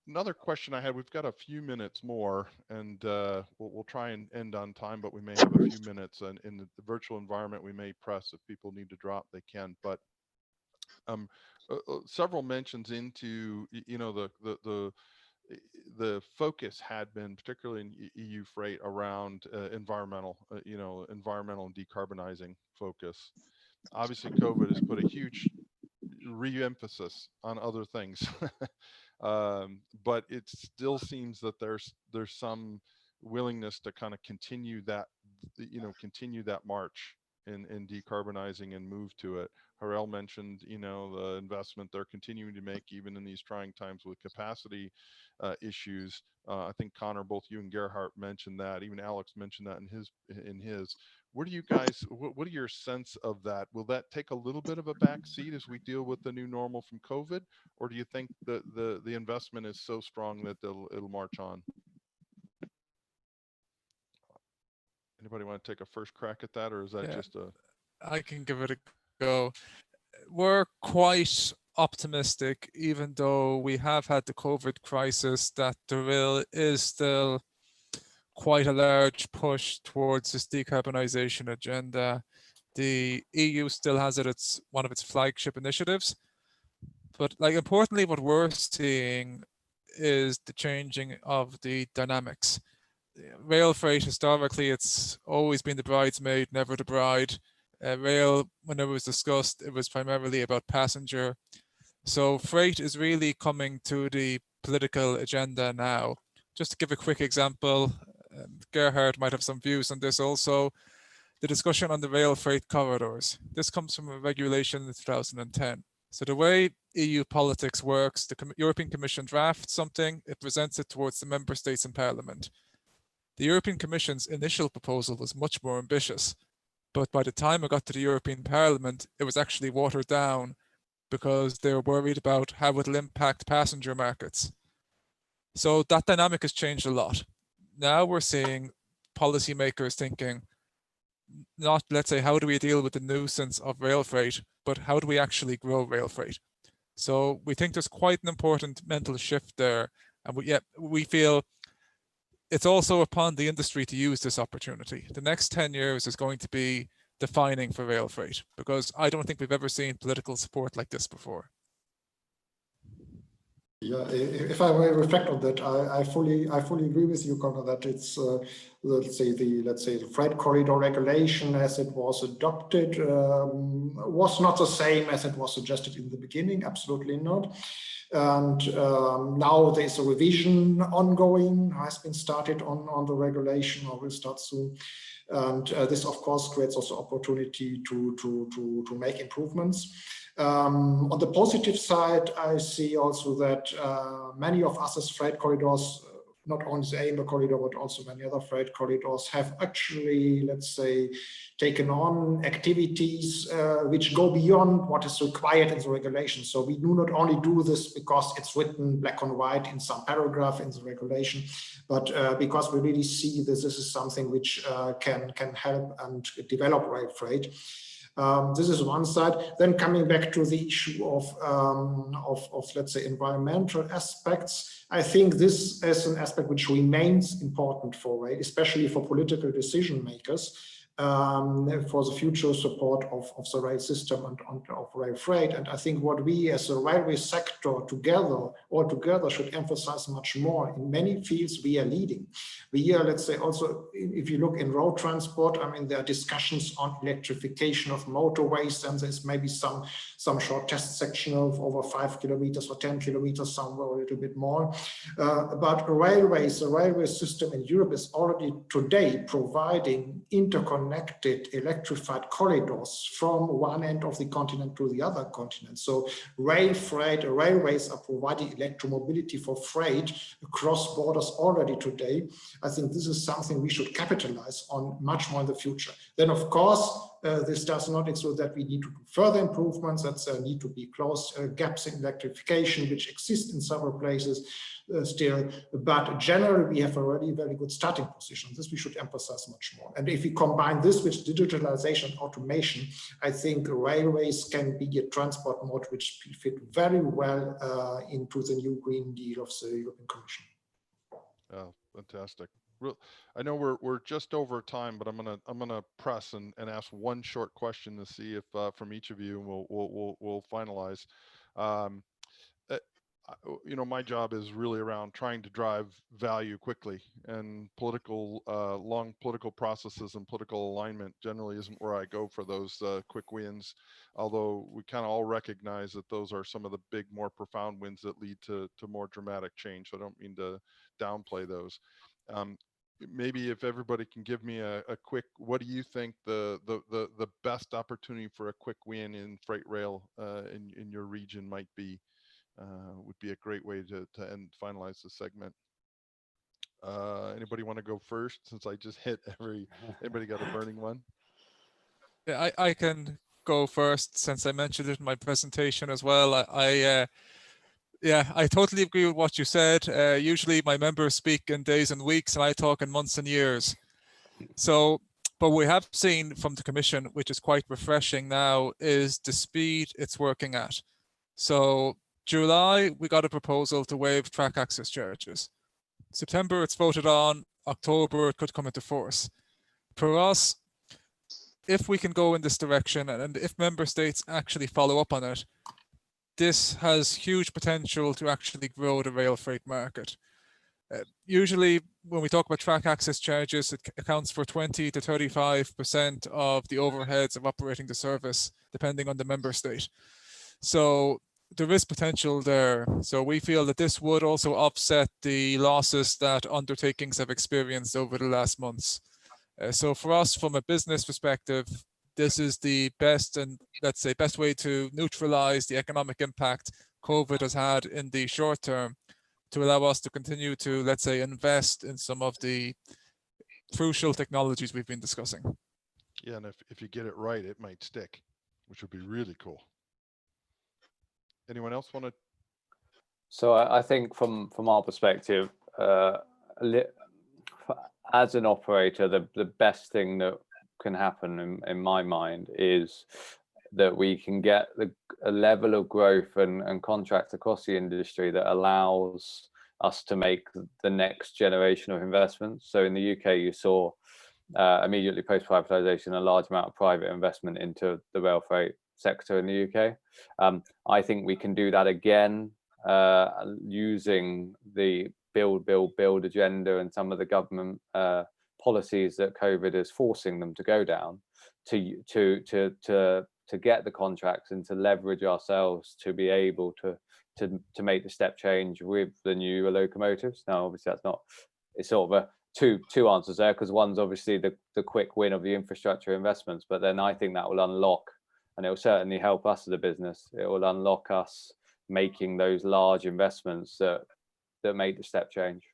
Another question I had, we've got a few minutes more, and we'll try and end on time, but we may have a few minutes, and in the virtual environment, we may press if people need to drop, they can. But several mentions into, you know, the focus had been, particularly in EU freight, around environmental and decarbonizing focus. Obviously, COVID has put a huge re-emphasis on other things. But it still seems that there's some willingness to kind of continue that march in decarbonizing and move to it. Harel mentioned, you know, the investment they're continuing to make even in these trying times with capacity issues. I think Connor, both you and Gerhard mentioned that. Even Alex mentioned that in his. What do you guys? What are your sense of that? Will that take a little bit of a back seat as we deal with the new normal from COVID, or do you think that the investment is so strong that it'll march on? Anybody want to take a first crack at that, or is that just a? I can give it a go. We're quite optimistic, even though we have had the COVID crisis, that there is still quite a large push towards this decarbonisation agenda. The EU still has it, it's one of its flagship initiatives. But like importantly, what we're seeing is the changing of the dynamics. Rail freight, historically, it's always been the bridesmaid, never the bride. Rail, when it was discussed, it was primarily about passenger. So freight is really coming to the political agenda now. Just to give a quick example, Gerhard might have some views on this also. The discussion on the rail freight corridors. This comes from a regulation in 2010. So the way EU politics works, the European Commission drafts something, it presents it towards the member states and Parliament. The European Commission's initial proposal was much more ambitious, but by the time it got to the European Parliament, it was actually watered down because they were worried about how it will impact passenger markets. So that dynamic has changed a lot. Now we're seeing policymakers thinking, not, let's say, how do we deal with the nuisance of rail freight, but how do we actually grow rail freight? So we think there's quite an important mental shift there. And we feel it's also upon the industry to use this opportunity. The next 10 years is going to be defining for rail freight, because I don't think we've ever seen political support like this before. Yeah, if I may reflect on that, I fully agree with you, Connor, that it's let's say the freight corridor regulation as it was adopted was not the same as it was suggested in the beginning. Absolutely not. And now there's a revision ongoing, has been started on the regulation, or will start soon. And this, of course, creates also opportunity to make improvements. On the positive side, I see also that many of us as freight corridors, not only the AMBER corridor, but also many other freight corridors, have actually, let's say, taken on activities which go beyond what is required in the regulation. So we do not only do this because it's written black on white in some paragraph in the regulation, but because we really see this is something which can help and develop rail freight. This is one side. Then coming back to the issue of let's say environmental aspects, I think this is an aspect which remains important for rail, especially for political decision makers. for the future support of the rail system and of rail freight. And I think what we as a railway sector all together should emphasize much more. In many fields we are leading. We are, let's say, also, if you look in road transport, I mean, there are discussions on electrification of motorways, and there's maybe some short test section of over 5 kilometers or 10 kilometers, somewhere a little bit more. But railways, the railway system in Europe is already today providing interconnected electrified corridors from one end of the continent to the other continent. So railways are providing electromobility for freight across borders already today. I think this is something we should capitalize on much more in the future. Then, of course, this does not exclude that we need to do further improvements, that need to be closed gaps in electrification, which exist in several places still. But generally, we have already a very good starting position. This we should emphasize much more. And if we combine this with digitalization and automation, I think railways can be a transport mode which fit very well into the new Green Deal of the European Commission. Oh, fantastic. I know we're just over time, but I'm gonna press and ask one short question to see if from each of you, and we'll finalize. You know, my job is really around trying to drive value quickly, and long political processes and political alignment generally isn't where I go for those quick wins. Although we kind of all recognize that those are some of the big, more profound wins that lead to more dramatic change. So I don't mean to downplay those. Maybe if everybody can give me a quick, what do you think the best opportunity for a quick win in freight rail in your region might be? Would be a great way to finalize the segment. Anybody want to go first, since I just hit anybody got a burning one? Yeah, I can go first, since I mentioned it in my presentation as well. Yeah, I totally agree with what you said. Usually my members speak in days and weeks, and I talk in months and years. So, but we have seen from the Commission, which is quite refreshing now, is the speed it's working at. So July, we got a proposal to waive track access charges. September, it's voted on. October, it could come into force. For us, if we can go in this direction, and if member states actually follow up on it, this has huge potential to actually grow the rail freight market. Usually, when we talk about track access charges, it accounts for 20 to 35% of the overheads of operating the service, depending on the member state. So there is potential there. So we feel that this would also offset the losses that undertakings have experienced over the last months. So for us, from a business perspective, this is the best and, let's say, best way to neutralize the economic impact COVID has had in the short term, to allow us to continue to, let's say, invest in some of the crucial technologies we've been discussing. Yeah, and if you get it right, it might stick, which would be really cool. Anyone else want to? So I think from our perspective, as an operator, the best thing that can happen in my mind is that we can get a level of growth and contracts across the industry that allows us to make the next generation of investments. So in the UK, you saw immediately post privatization a large amount of private investment into the rail freight sector in the UK. I think we can do that again using the build agenda and some of the government policies that COVID is forcing them to go down, to get the contracts and to leverage ourselves to be able to make the step change with the newer locomotives. Now, obviously, that's not, it's sort of a two answers there, because one's obviously the quick win of the infrastructure investments, but then I think that will unlock, and it will certainly help us as a business. It will unlock us making those large investments that make the step change.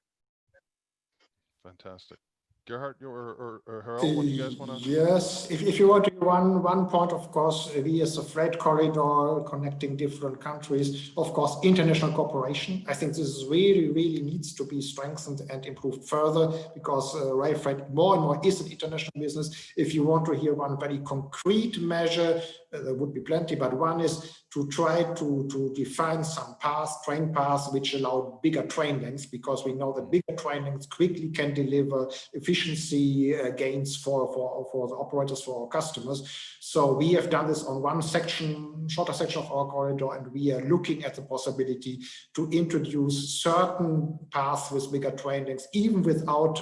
Fantastic. Gerhard or Harold, what do you guys want to? Yes, if you want to one point, of course, we as a freight corridor connecting different countries, of course, international cooperation. I think this really needs to be strengthened and improved further, because rail freight more and more is an international business. If you want to hear one very concrete measure there would be plenty, but one is to try to define some train paths which allow bigger train lengths, because we know that bigger train lengths quickly can deliver efficiency gains for the operators, for our customers. So we have done this on one section, shorter section of our corridor, and we are looking at the possibility to introduce certain paths with bigger train lengths, even without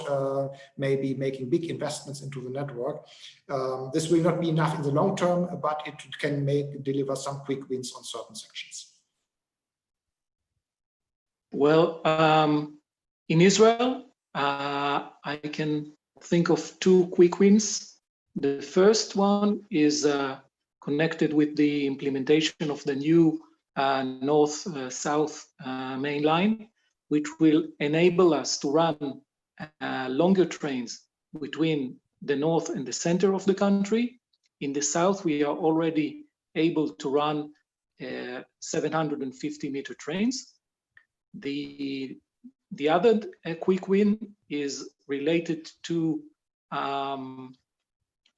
maybe making big investments into the network. This will not be enough in the long term, but it can deliver some quick wins on certain sections. Well, in Israel, I can think of two quick wins. The first one is connected with the implementation of the new north-south main line, which will enable us to run longer trains between the north and the center of the country. In the south, we are already able to run 750-meter trains. The other quick win is related to a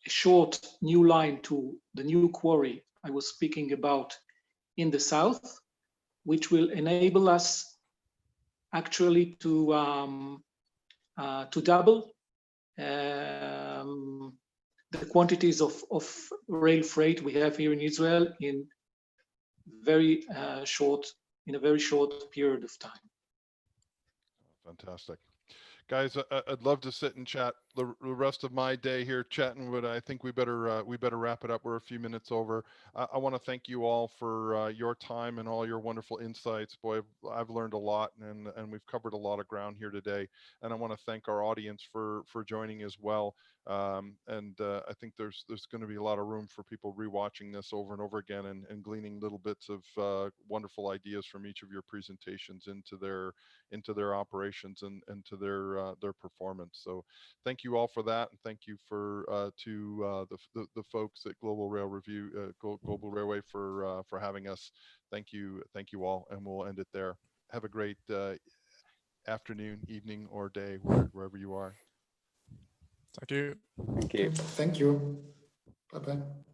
short new line to the new quarry I was speaking about in the south, which will enable us actually to double the quantities of rail freight we have here in Israel in a very short period of time. Fantastic. Guys, I'd love to sit and chat the rest of my day here chatting, but I think we better wrap it up. We're a few minutes over. I want to thank you all for your time and all your wonderful insights. Boy, I've learned a lot, and we've covered a lot of ground here today. And I want to thank our audience for joining as well. I think there's going to be a lot of room for people rewatching this over and over again and gleaning little bits of wonderful ideas from each of your presentations into their operations and to their performance. So thank you all for that, and thank you for to the folks at Global Rail Review, Global Railway for having us. Thank you all, and we'll end it there. Have a great afternoon, evening, or day wherever you are. Thank you. Thank you. Thank you. Bye-bye.